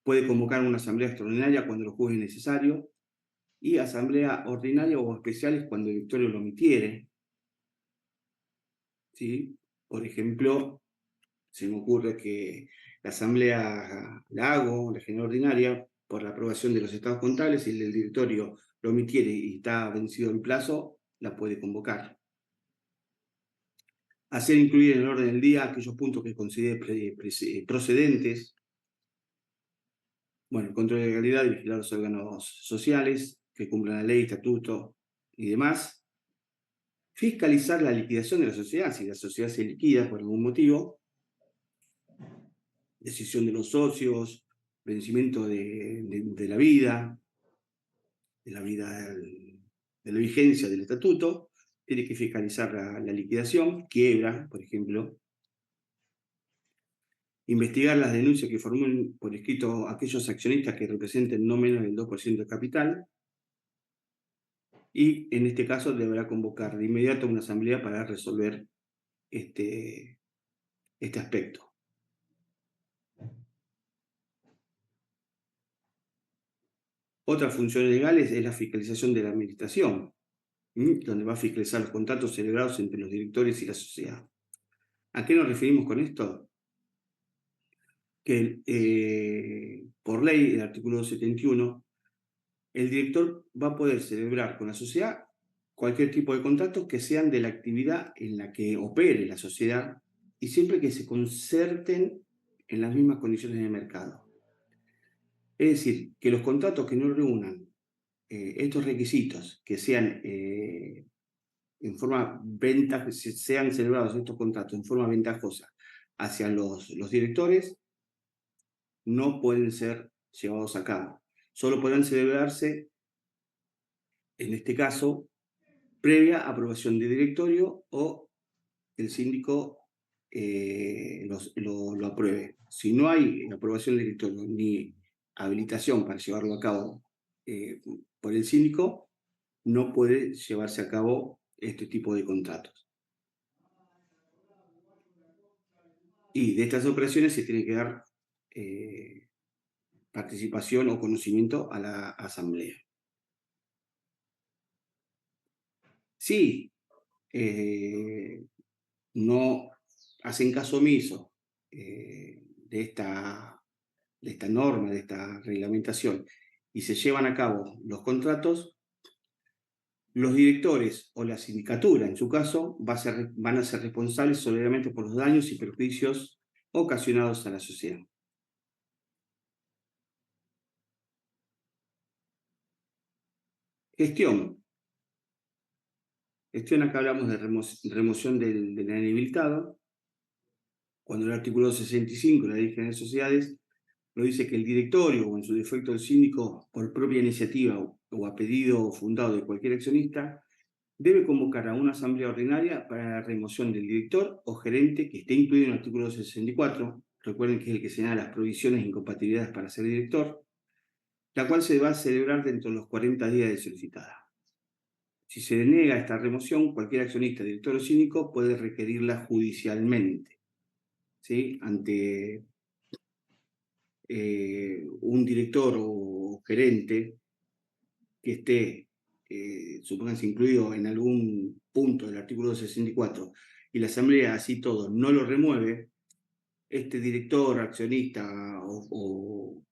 Puede convocar una asamblea extraordinaria cuando lo juzgue necesario y asamblea ordinaria o especiales cuando el directorio lo omitiere. ¿Sí? Por ejemplo, se me ocurre que la asamblea la hago, la general ordinaria, por la aprobación de los estados contables, y el directorio lo omitiere y está vencido el plazo, la puede convocar. Hacer incluir en el orden del día aquellos puntos que considere procedentes. Bueno, control de legalidad y vigilar los órganos sociales que cumplan la ley, estatuto y demás. Fiscalizar la liquidación de la sociedad, si la sociedad se liquida por algún motivo. Decisión de los socios, vencimiento de la vida, de la vigencia del estatuto. Tiene que fiscalizar la liquidación, quiebra, por ejemplo. Investigar las denuncias que formulen por escrito aquellos accionistas que representen no menos del 2% del capital. Y en este caso deberá convocar de inmediato una asamblea para resolver este aspecto. Otras funciones legales es la fiscalización de la administración, donde va a fiscalizar los contratos celebrados entre los directores y la sociedad. ¿A qué nos referimos con esto? Que por ley, el artículo 271, el director va a poder celebrar con la sociedad cualquier tipo de contratos que sean de la actividad en la que opere la sociedad y siempre que se concerten en las mismas condiciones de mercado. Es decir, que los contratos que no reúnan estos requisitos, que sean en forma sean celebrados estos contratos en forma ventajosa hacia los directores, no pueden ser llevados a cabo. Solo podrán celebrarse, en este caso, previa aprobación del directorio o el síndico lo apruebe. Si no hay aprobación del directorio ni habilitación para llevarlo a cabo por el síndico, no puede llevarse a cabo este tipo de contratos. Y de estas operaciones se tiene que dar participación o conocimiento a la asamblea. Si no hacen caso omiso de esta norma, de esta reglamentación, y se llevan a cabo los contratos, los directores o la sindicatura, en su caso, van a ser responsables soberanamente por los daños y perjuicios ocasionados a la sociedad. Gestión. Gestión, acá hablamos de remoción del inhabilitado, cuando el artículo 65 de la Ley General de Sociedades lo dice que el directorio, o en su defecto el síndico, por propia iniciativa o a pedido fundado de cualquier accionista, debe convocar a una asamblea ordinaria para la remoción del director o gerente que esté incluido en el artículo 64. Recuerden que es el que señala las provisiones e incompatibilidades para ser director, la cual se va a celebrar dentro de los 40 días de solicitada. Si se denega esta remoción, cualquier accionista, director o síndico puede requerirla judicialmente, ¿sí? Ante un director o gerente que esté, supónganse, incluido en algún punto del artículo 64 y la asamblea así todo no lo remueve, este director, accionista o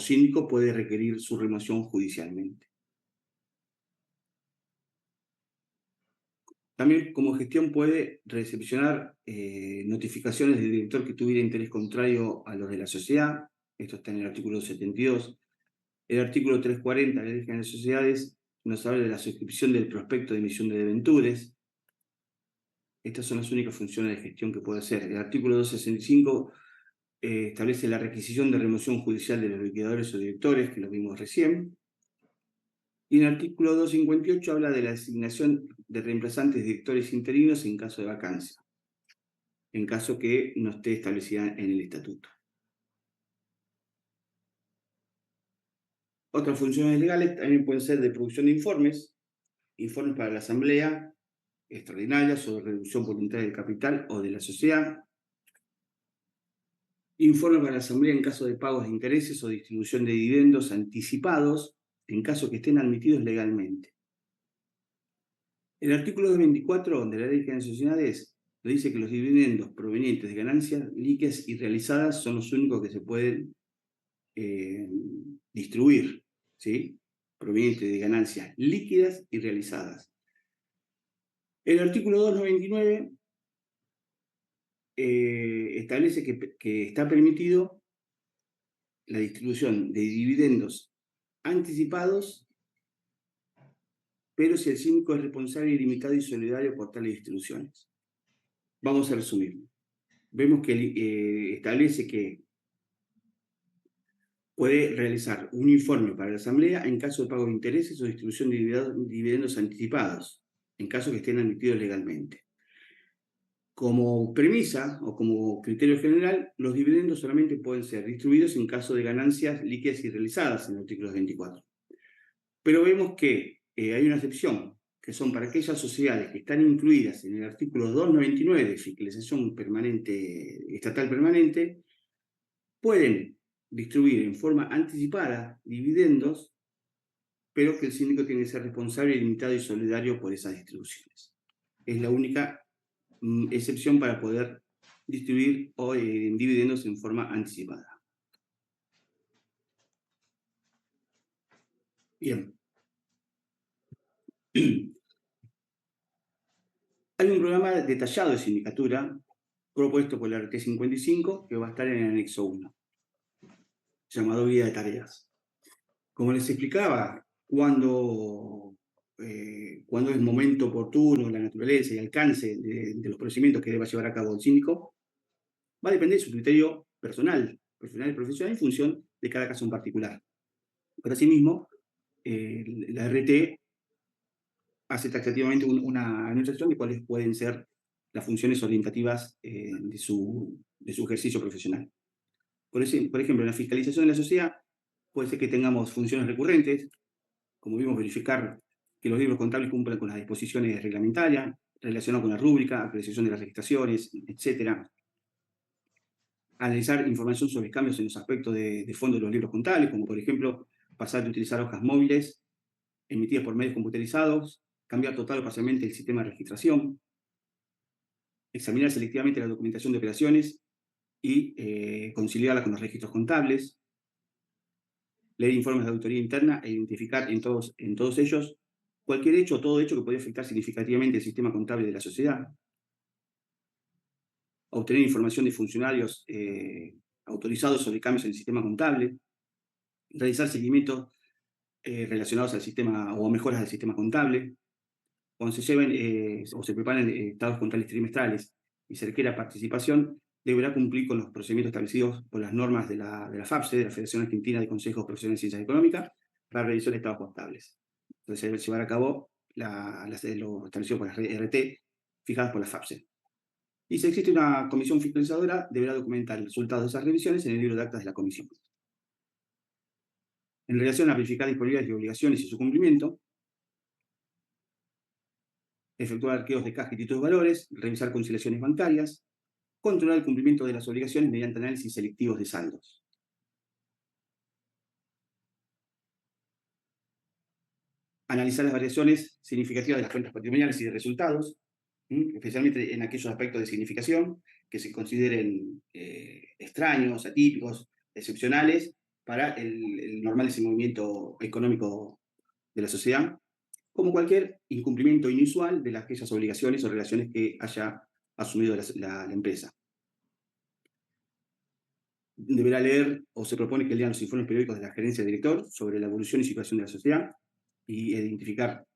síndico puede requerir su remoción judicialmente. También como gestión puede recepcionar notificaciones del director que tuviera interés contrario a los de la sociedad. Esto está en el artículo 72. El artículo 340 de la Ley General de Sociedades nos habla de la suscripción del prospecto de emisión de debentures. Estas son las únicas funciones de gestión que puede hacer. El artículo 265 establece la requisición de remoción judicial de los liquidadores o directores, que lo vimos recién. Y en el artículo 258 habla de la designación de reemplazantes directores interinos en caso de vacancia, en caso que no esté establecida en el estatuto. Otras funciones legales también pueden ser de producción de informes para la asamblea extraordinaria sobre reducción voluntaria del capital o de la sociedad, informes para la asamblea en caso de pagos de intereses o distribución de dividendos anticipados en caso que estén admitidos legalmente. El artículo 224 de la Ley General de Sociedades lo dice que los dividendos provenientes de ganancias líquidas y realizadas son los únicos que se pueden distribuir, ¿sí? Provenientes de ganancias líquidas y realizadas. El artículo 299 establece que está permitido la distribución de dividendos anticipados, pero si el síndico es responsable, ilimitado y solidario por tales distribuciones. Vamos a resumir. Vemos que establece que puede realizar un informe para la asamblea en caso de pago de intereses o distribución de dividendos anticipados, en caso que estén admitidos legalmente. Como premisa o como criterio general, los dividendos solamente pueden ser distribuidos en caso de ganancias líquidas y realizadas en el artículo 24. Pero vemos que hay una excepción, que son para aquellas sociedades que están incluidas en el artículo 299 de fiscalización permanente, estatal permanente, pueden distribuir en forma anticipada dividendos, pero que el síndico tiene que ser responsable, limitado y solidario por esas distribuciones. Es la única excepción para poder distribuir dividendos en forma anticipada. Bien. Hay un programa detallado de sindicatura propuesto por el RT 55 que va a estar en el anexo 1, llamado Guía de Tareas. Como les explicaba, cuando es momento oportuno, la naturaleza y alcance de los procedimientos que deba llevar a cabo el síndico, va a depender de su criterio personal y profesional en función de cada caso en particular. Pero asimismo, la RT hace taxativamente una enunciación de cuáles pueden ser las funciones orientativas de su ejercicio profesional. Por ejemplo, en la fiscalización de la sociedad puede ser que tengamos funciones recurrentes, como vimos, verificar que los libros contables cumplan con las disposiciones reglamentarias, relacionadas con la rúbrica, actualización de las registraciones, etc. Analizar información sobre cambios en los aspectos de fondo de los libros contables, como por ejemplo, pasar de utilizar hojas móviles emitidas por medios computarizados, cambiar total o parcialmente el sistema de registración, examinar selectivamente la documentación de operaciones y conciliarla con los registros contables, leer informes de auditoría interna e identificar en todos ellos cualquier hecho o todo hecho que podría afectar significativamente el sistema contable de la sociedad, obtener información de funcionarios autorizados sobre cambios en el sistema contable, realizar seguimientos relacionados al sistema o mejoras del sistema contable, cuando se lleven o se preparen estados contables trimestrales y se requiera participación, deberá cumplir con los procedimientos establecidos por las normas de la FAPSE, de la Federación Argentina de Consejos Profesionales de Ciencias Económicas, para la revisión de estados contables. Entonces, se debe llevar a cabo lo establecido por las RT fijadas por la FAPSE. Y si existe una comisión fiscalizadora, deberá documentar el resultado de esas revisiones en el libro de actas de la comisión. En relación a verificar disponibilidades y obligaciones y su cumplimiento, efectuar arqueos de caja y títulos de valores, revisar conciliaciones bancarias, controlar el cumplimiento de las obligaciones mediante análisis selectivos de saldos. Analizar las variaciones significativas de las cuentas patrimoniales y de resultados, especialmente en aquellos aspectos de significación que se consideren extraños, atípicos, excepcionales para el normal desenvolvimiento económico de la sociedad, como cualquier incumplimiento inusual de aquellas obligaciones o relaciones que haya asumido la empresa. Deberá leer o se propone que lean los informes periódicos de la gerencia del director sobre la evolución y situación de la sociedad y identificar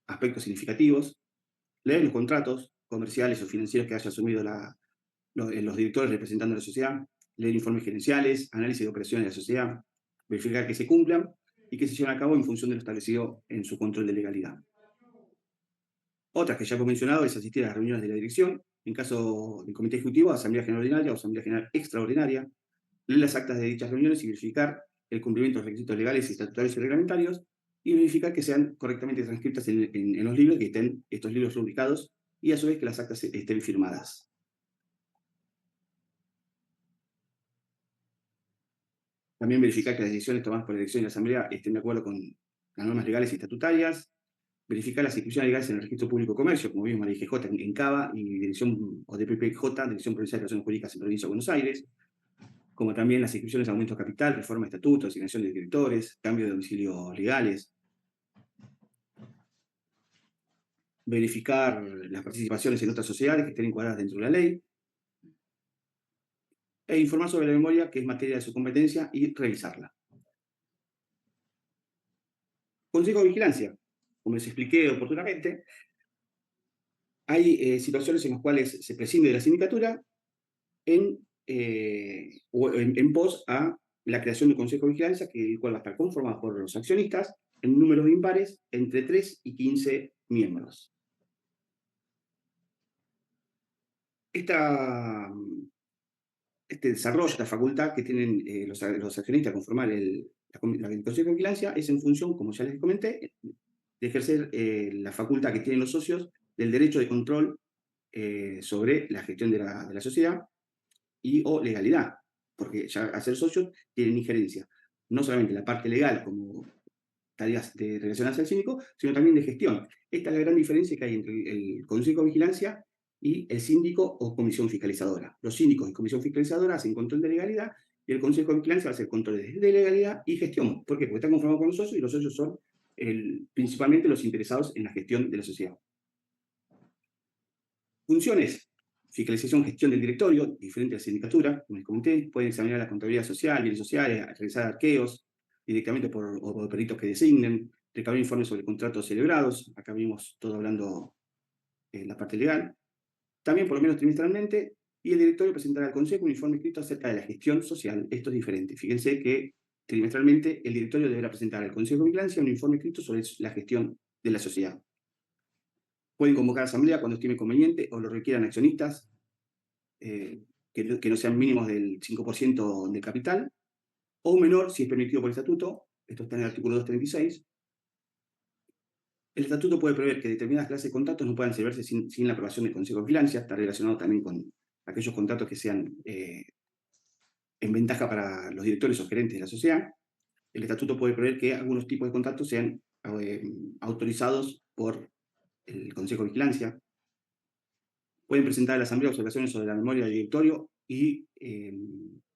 aspectos significativos, leer los contratos comerciales o financieros que haya asumido los directores representando a la sociedad, leer informes gerenciales, análisis de operaciones de la sociedad, verificar que se cumplan y que se lleven a cabo en función de lo establecido en su control de legalidad. Otras que ya hemos mencionado es asistir a las reuniones de la dirección, en caso del comité ejecutivo, asamblea general ordinaria o asamblea general extraordinaria, leer las actas de dichas reuniones y verificar el cumplimiento de los requisitos legales, estatutarios y reglamentarios, y verificar que sean correctamente transcritas en los libros, que estén estos libros rubricados, y a su vez que las actas estén firmadas. También verificar que las decisiones tomadas por la dirección de la asamblea estén de acuerdo con las normas legales y estatutarias, verificar las inscripciones legales en el Registro Público de Comercio, como vimos la DGJ en CABA y Dirección o DPPJ, Dirección Provincial de Relaciones Jurídicas en Provincia de Buenos Aires, como también las inscripciones de aumento de capital, reforma de estatutos, asignación de directores, cambio de domicilio legales. Verificar las participaciones en otras sociedades que estén encuadradas dentro de la ley, e informar sobre la memoria, que es materia de su competencia, y revisarla. Consejo de vigilancia. Como les expliqué oportunamente, hay situaciones en las cuales se prescinde de la sindicatura en pos a la creación de un consejo de vigilancia, el cual va a estar conformado por los accionistas en números impares entre 3 y 15 miembros. Este desarrollo, esta facultad que tienen los accionistas a conformar el Consejo de Vigilancia es en función, como ya les comenté, de ejercer la facultad que tienen los socios del derecho de control sobre la gestión de la sociedad o legalidad, porque ya al ser socios tienen injerencia, no solamente en la parte legal como tareas relacionadas al síndico, sino también de gestión. Esta es la gran diferencia que hay entre el Consejo de Vigilancia y el síndico o comisión fiscalizadora. Los síndicos y comisión fiscalizadora hacen control de legalidad y el Consejo de Vigilancia va a hacer control de legalidad y gestión. ¿Por qué? Porque están conformados con los socios y los socios son principalmente los interesados en la gestión de la sociedad. Funciones: fiscalización, gestión del directorio, diferente a la sindicatura, como les comenté, pueden examinar la contabilidad social, bienes sociales, realizar arqueos directamente por peritos que designen, recabar informes sobre contratos celebrados, acá vimos todo hablando en la parte legal, también por lo menos trimestralmente, y el directorio presentará al Consejo un informe escrito acerca de la gestión social. Esto es diferente. Fíjense que trimestralmente el directorio deberá presentar al Consejo de Vigilancia un informe escrito sobre la gestión de la sociedad. Pueden convocar asamblea cuando estime conveniente o lo requieran accionistas que no sean mínimos del 5% del capital, o menor si es permitido por el estatuto. Esto está en el artículo 236. El estatuto puede prever que determinadas clases de contratos no puedan celebrarse sin la aprobación del Consejo de Vigilancia. Está relacionado también con aquellos contratos que sean en ventaja para los directores o gerentes de la sociedad. El estatuto puede prever que algunos tipos de contratos sean autorizados por el Consejo de Vigilancia. Pueden presentar a la Asamblea observaciones sobre la memoria del directorio y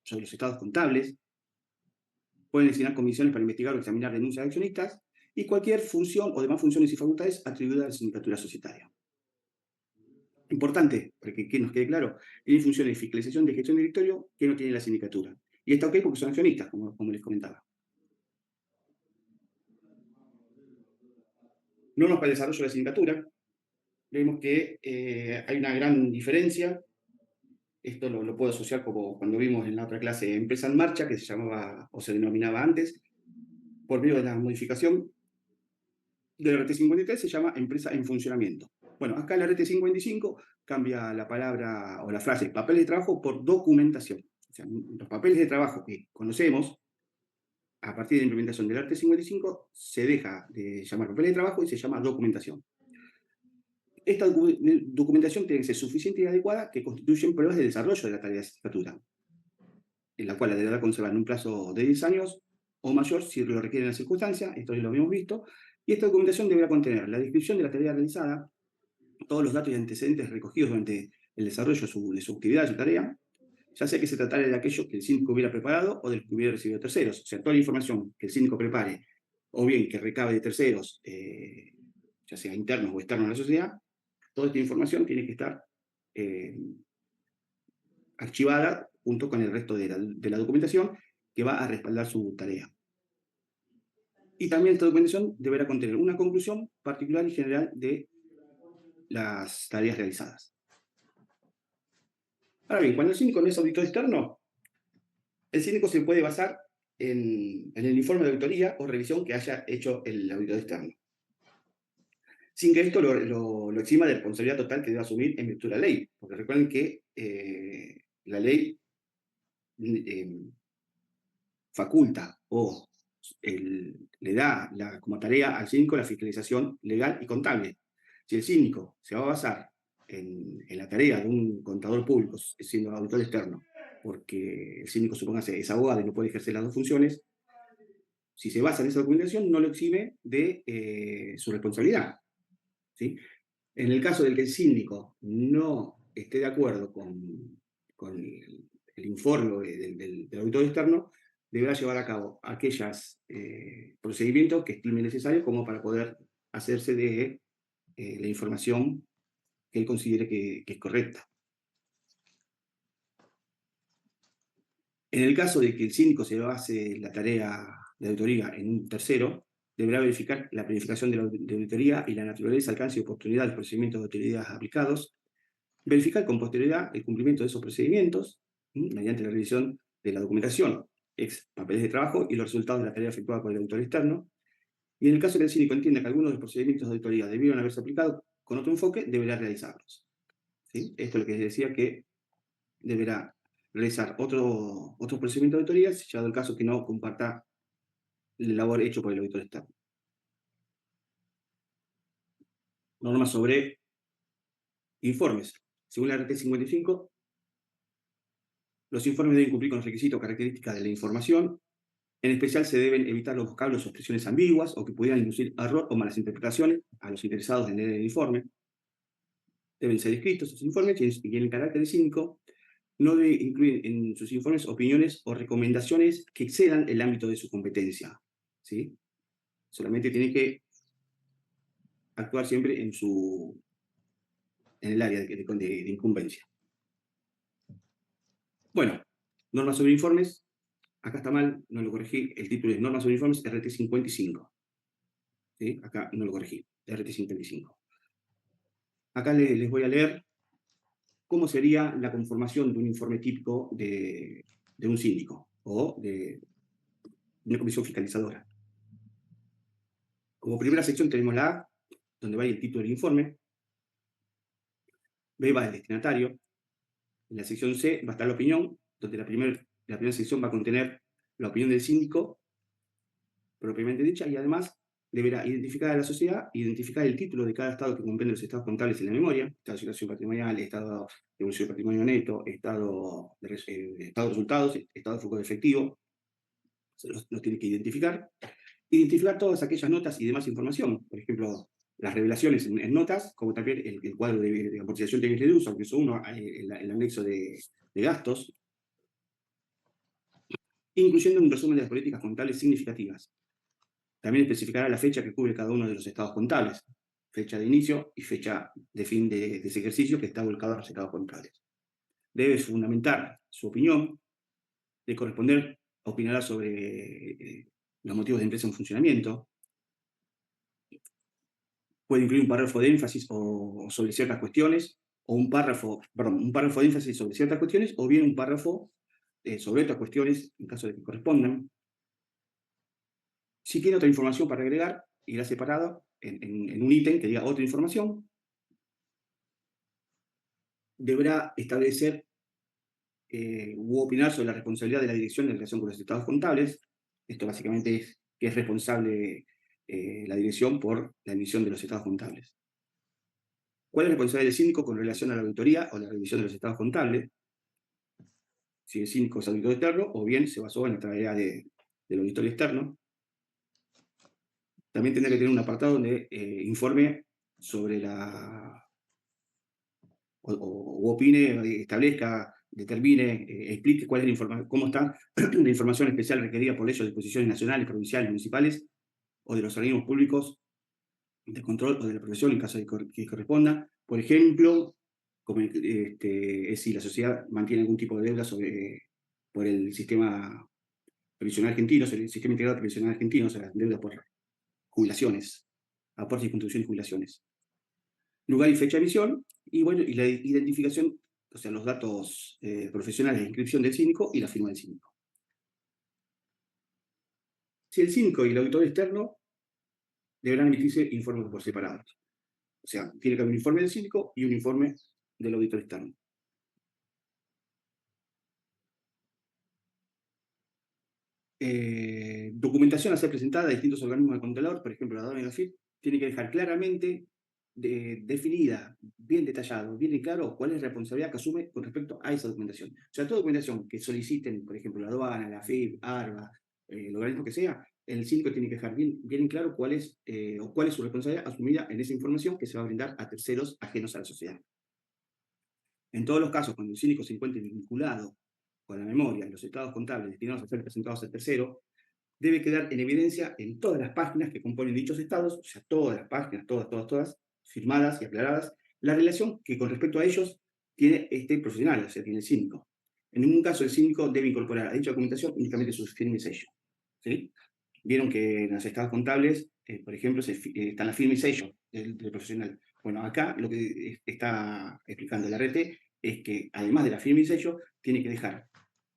sobre los estados contables. Pueden designar comisiones para investigar o examinar denuncias de accionistas y cualquier función o demás funciones y facultades atribuidas a la sindicatura societaria. Importante, para que nos quede claro, tiene funciones de fiscalización de gestión de directorio que no tiene la sindicatura. Y está ok porque son accionistas, como les comentaba. Normas para el desarrollo de la sindicatura. Vemos que hay una gran diferencia Esto lo puedo asociar como cuando vimos en la otra clase empresa en marcha, que se llamaba o se denominaba antes, por medio de la modificación del RT53 se llama empresa en funcionamiento. Bueno, acá el RT55 cambia la palabra o la frase papel de trabajo por documentación. O sea, los papeles de trabajo que conocemos a partir de la implementación del RT55 se deja de llamar papel de trabajo y se llama documentación. Esta documentación tiene que ser suficiente y adecuada, que constituyen pruebas de desarrollo de la tarea de asignatura, en la cual la deberá conservar en un plazo de 10 años o mayor si lo requieren las circunstancias, esto ya lo habíamos visto, y esta documentación deberá contener la descripción de la tarea realizada, todos los datos y antecedentes recogidos durante el desarrollo de su actividad, de su tarea, ya sea que se tratara de aquello que el síndico hubiera preparado o del que hubiera recibido terceros. O sea, toda la información que el síndico prepare o bien que recabe de terceros, ya sea internos o externos a la sociedad, toda esta información tiene que estar archivada junto con el resto de la documentación que va a respaldar su tarea. Y también esta documentación deberá contener una conclusión particular y general de las tareas realizadas. Ahora bien, cuando el síndico no es auditor externo, el síndico se puede basar en el informe de auditoría o revisión que haya hecho el auditor externo, sin que esto lo exima de responsabilidad total que debe asumir en virtud de la ley. Porque recuerden que la ley faculta o le da como tarea al síndico la fiscalización legal y contable. Si el síndico se va a basar en la tarea de un contador público, siendo auditor externo, porque el síndico, supóngase, es abogado y no puede ejercer las dos funciones, si se basa en esa documentación, no lo exime de su responsabilidad. ¿Sí? En el caso del que el síndico no esté de acuerdo con el informe del auditor externo, deberá llevar a cabo aquellos procedimientos que estime necesarios como para poder hacerse de la información que él considere que es correcta. En el caso de que el síndico se base la tarea de auditoría en un tercero, deberá verificar la planificación de auditoría y la naturaleza, alcance y oportunidad de los procedimientos de autoridad aplicados, verificar con posterioridad el cumplimiento de esos procedimientos mediante la revisión de la documentación, papeles de trabajo y los resultados de la tarea efectuada por el auditor externo. Y en el caso que el síndico entienda que algunos de los procedimientos de auditoría debieron haberse aplicado con otro enfoque, deberá realizarlos. ¿Sí? Esto es lo que decía, que deberá realizar otro procedimiento de auditoría, si llegado el caso que no comparta la labor hecho por el auditor externo. Normas sobre informes. Según la RT 55, los informes deben cumplir con los requisitos o características de la información. En especial, se deben evitar los vocablos o expresiones ambiguas o que pudieran inducir error o malas interpretaciones a los interesados en leer el informe. Deben ser escritos esos informes y en el carácter 5 no debe incluir en sus informes opiniones o recomendaciones que excedan el ámbito de su competencia. ¿Sí? Solamente tiene que actuar siempre en el área de incumbencia. Bueno, normas sobre informes. Acá está mal, no lo corregí. El título es Normas sobre informes RT 55. ¿Sí? Acá no lo corregí, RT 55. Acá les voy a leer cómo sería la conformación de un informe típico de un síndico o de una comisión fiscalizadora. Como primera sección tenemos la A, donde va el título del informe. B va el destinatario. En la sección C va a estar la opinión, donde la primera sección va a contener la opinión del síndico propiamente dicha, y además deberá identificar a la sociedad, identificar el título de cada estado que comprende los estados contables en la memoria, estado de situación patrimonial, estado de evolución de patrimonio neto, estado de resultados, estado de flujo de efectivo, los tiene que identificar. Identificar todas aquellas notas y demás información, por ejemplo, las revelaciones en notas, como también el cuadro de amortización de bienes de uso, aunque eso uno, el anexo de gastos, incluyendo un resumen de las políticas contables significativas. También especificará la fecha que cubre cada uno de los estados contables, fecha de inicio y fecha de fin de ese ejercicio que está volcado a los estados contables. Debe fundamentar su opinión, de corresponder, opinará sobre los motivos de empresa en funcionamiento, puede incluir un párrafo de énfasis o sobre ciertas cuestiones, o un párrafo de énfasis sobre ciertas cuestiones, o bien un párrafo sobre otras cuestiones, en caso de que correspondan. Si tiene otra información para agregar, irá separado en un ítem que diga otra información. Deberá establecer u opinar sobre la responsabilidad de la dirección en relación con los estados contables. Esto básicamente es que es responsable la dirección por la emisión de los estados contables. ¿Cuál es la responsabilidad del síndico con relación a la auditoría o la revisión de los estados contables? Si el síndico es auditor externo o bien se basó en la tarea del auditor externo. También tendrá que tener un apartado donde informe sobre o opine, establezca, determine, explique cuál es cómo está la información especial requerida por leyes o disposiciones nacionales, provinciales, municipales o de los organismos públicos de control o de la profesión en caso de que corresponda. Por ejemplo, como, es si la sociedad mantiene algún tipo de deuda por el sistema previsional argentino, sobre el sistema integrado previsional argentino, o sea, deuda por jubilaciones, aportes y contribuciones y jubilaciones. Lugar y fecha de emisión, y bueno, y la identificación, o sea, los datos profesionales de inscripción del síndico y la firma del síndico. Si el síndico y el auditor externo deberán emitirse informes por separado. O sea, tiene que haber un informe del síndico y un informe del auditor externo. Documentación a ser presentada a distintos organismos de controlador, por ejemplo, la aduana y la FIP, tiene que dejar claramente definida, bien detallado, bien y claro cuál es la responsabilidad que asume con respecto a esa documentación. O sea, toda documentación que soliciten, por ejemplo, la aduana, la FIP, ARBA, el organismo que sea, el síndico tiene que dejar bien en claro cuál es su responsabilidad asumida en esa información que se va a brindar a terceros ajenos a la sociedad. En todos los casos, cuando el síndico se encuentre vinculado con la memoria y los estados contables destinados a ser presentados al tercero, debe quedar en evidencia en todas las páginas que componen dichos estados, o sea, todas las páginas, todas, firmadas y aclaradas, la relación que con respecto a ellos tiene este profesional, o sea, tiene el síndico. En ningún caso el síndico debe incorporar a dicha documentación únicamente sus firma y sello. ¿Sí? Vieron que en los estados contables, por ejemplo, está la firma y sello del profesional. Bueno, acá lo que está explicando el RT es que además de la firma y sello, tiene que dejar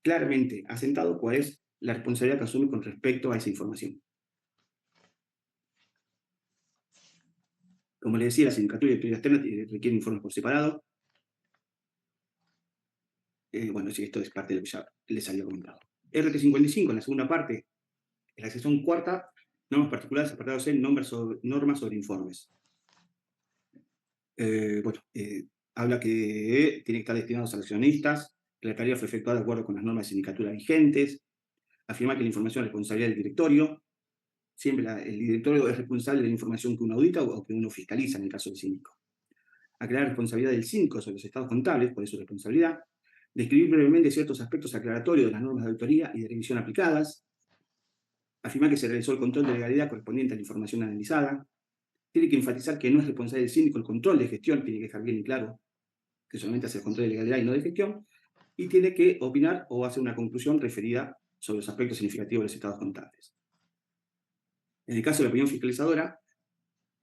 claramente asentado cuál es la responsabilidad que asume con respecto a esa información. Como les decía, la sindicatura y la externa requieren informes por separado. Bueno, sí, esto es parte de lo que ya les había comentado. RT 55, en la segunda parte, en la sección cuarta, normas particulares, apartado C, normas sobre informes. Bueno, habla que tiene que estar destinados a accionistas, que la tarea fue efectuada de acuerdo con las normas de sindicatura vigentes, afirma que la información es responsabilidad del directorio, siempre el directorio es responsable de la información que uno audita o que uno fiscaliza en el caso del síndico. Aclarar la responsabilidad del síndico sobre los estados contables, por su responsabilidad, describir brevemente ciertos aspectos aclaratorios de las normas de auditoría y de revisión aplicadas, afirmar que se realizó el control de legalidad correspondiente a la información analizada, tiene que enfatizar que no es responsable del síndico el control de gestión, tiene que dejar bien y claro que solamente hace el control de legalidad y no de gestión, y tiene que opinar o hacer una conclusión referida sobre los aspectos significativos de los estados contables. En el caso de la opinión fiscalizadora,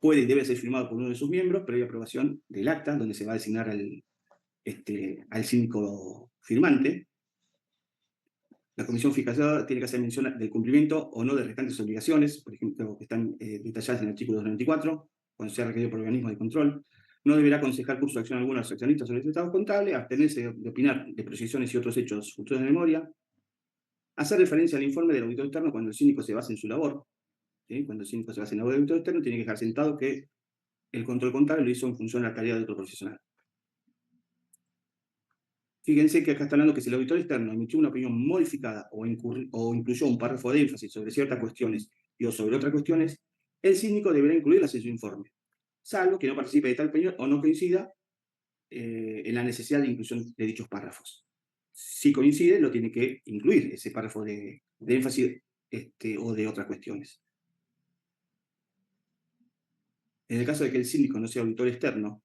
puede y debe ser firmado por uno de sus miembros, previa aprobación del acta, donde se va a designar al síndico firmante. La comisión fiscalizadora tiene que hacer mención del cumplimiento o no de restantes obligaciones, por ejemplo, que están detalladas en el artículo 294, cuando sea requerido por organismos de control. No deberá aconsejar curso de acción alguna a los accionistas sobre los estados contables, abstenerse de opinar de proyecciones y otros hechos futuros de memoria, hacer referencia al informe del auditor externo cuando el síndico se basa en su labor. ¿Sí? Cuando el síndico se basa en la labor del auditor externo, tiene que dejar sentado que el control contable lo hizo en función de la tarea de otro profesional. Fíjense que acá está hablando que si el auditor externo emitió una opinión modificada o incluyó un párrafo de énfasis sobre ciertas cuestiones y o sobre otras cuestiones, el síndico deberá incluirlas en su informe, salvo que no participe de tal opinión o no coincida en la necesidad de inclusión de dichos párrafos. Si coincide, lo tiene que incluir ese párrafo de énfasis o de otras cuestiones. En el caso de que el síndico no sea auditor externo,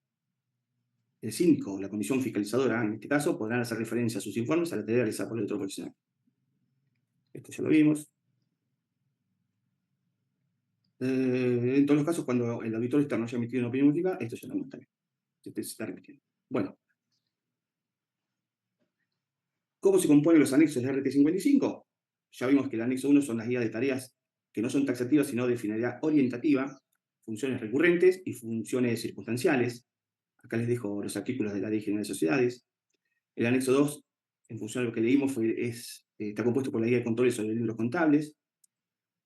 el síndico o la comisión fiscalizadora, en este caso, podrán hacer referencia a sus informes a la tarea realizada por el otro profesional. Esto ya lo vimos. En todos los casos, cuando el auditor externo haya emitido una opinión modificada, esto ya no está bien. Se está repitiendo. Bueno, ¿cómo se componen los anexos de RT55? Ya vimos que el anexo 1 son las guías de tareas que no son taxativas, sino de finalidad orientativa, funciones recurrentes y funciones circunstanciales. Acá les dejo los artículos de la Ley General de Sociedades. El anexo 2, en función de lo que leímos, está compuesto por la guía de controles sobre libros contables.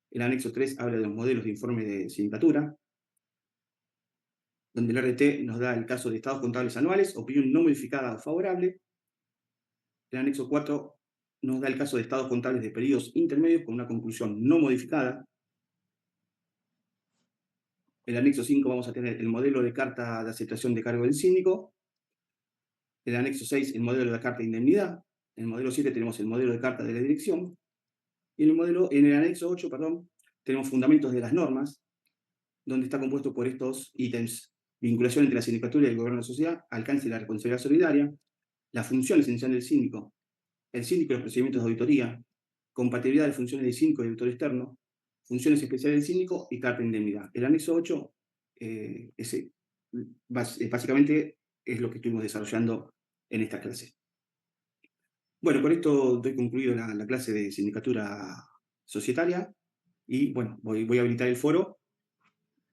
El anexo 3 habla de los modelos de informe de sindicatura, donde el RT nos da el caso de estados contables anuales, opinión no modificada o favorable. El anexo 4 nos da el caso de estados contables de periodos intermedios con una conclusión no modificada. El anexo 5 vamos a tener el modelo de carta de aceptación de cargo del síndico. El anexo 6, el modelo de carta de indemnidad. En el modelo 7 tenemos el modelo de carta de la dirección. Y en el anexo 8, tenemos fundamentos de las normas, donde está compuesto por estos ítems: vinculación entre la sindicatura y el gobierno de la sociedad, alcance de la responsabilidad solidaria, la función esencial del síndico, el síndico y los procedimientos de auditoría, compatibilidad de funciones del síndico y auditor externo, funciones especiales del síndico y carta de indemnidad. El anexo 8 básicamente es lo que estuvimos desarrollando en esta clase. Bueno, con esto doy concluido la clase de sindicatura societaria y bueno, voy a habilitar el foro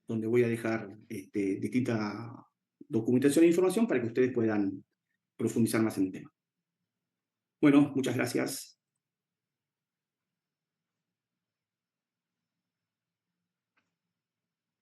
donde voy a dejar distinta documentación e información para que ustedes puedan profundizar más en el tema. Bueno, muchas gracias.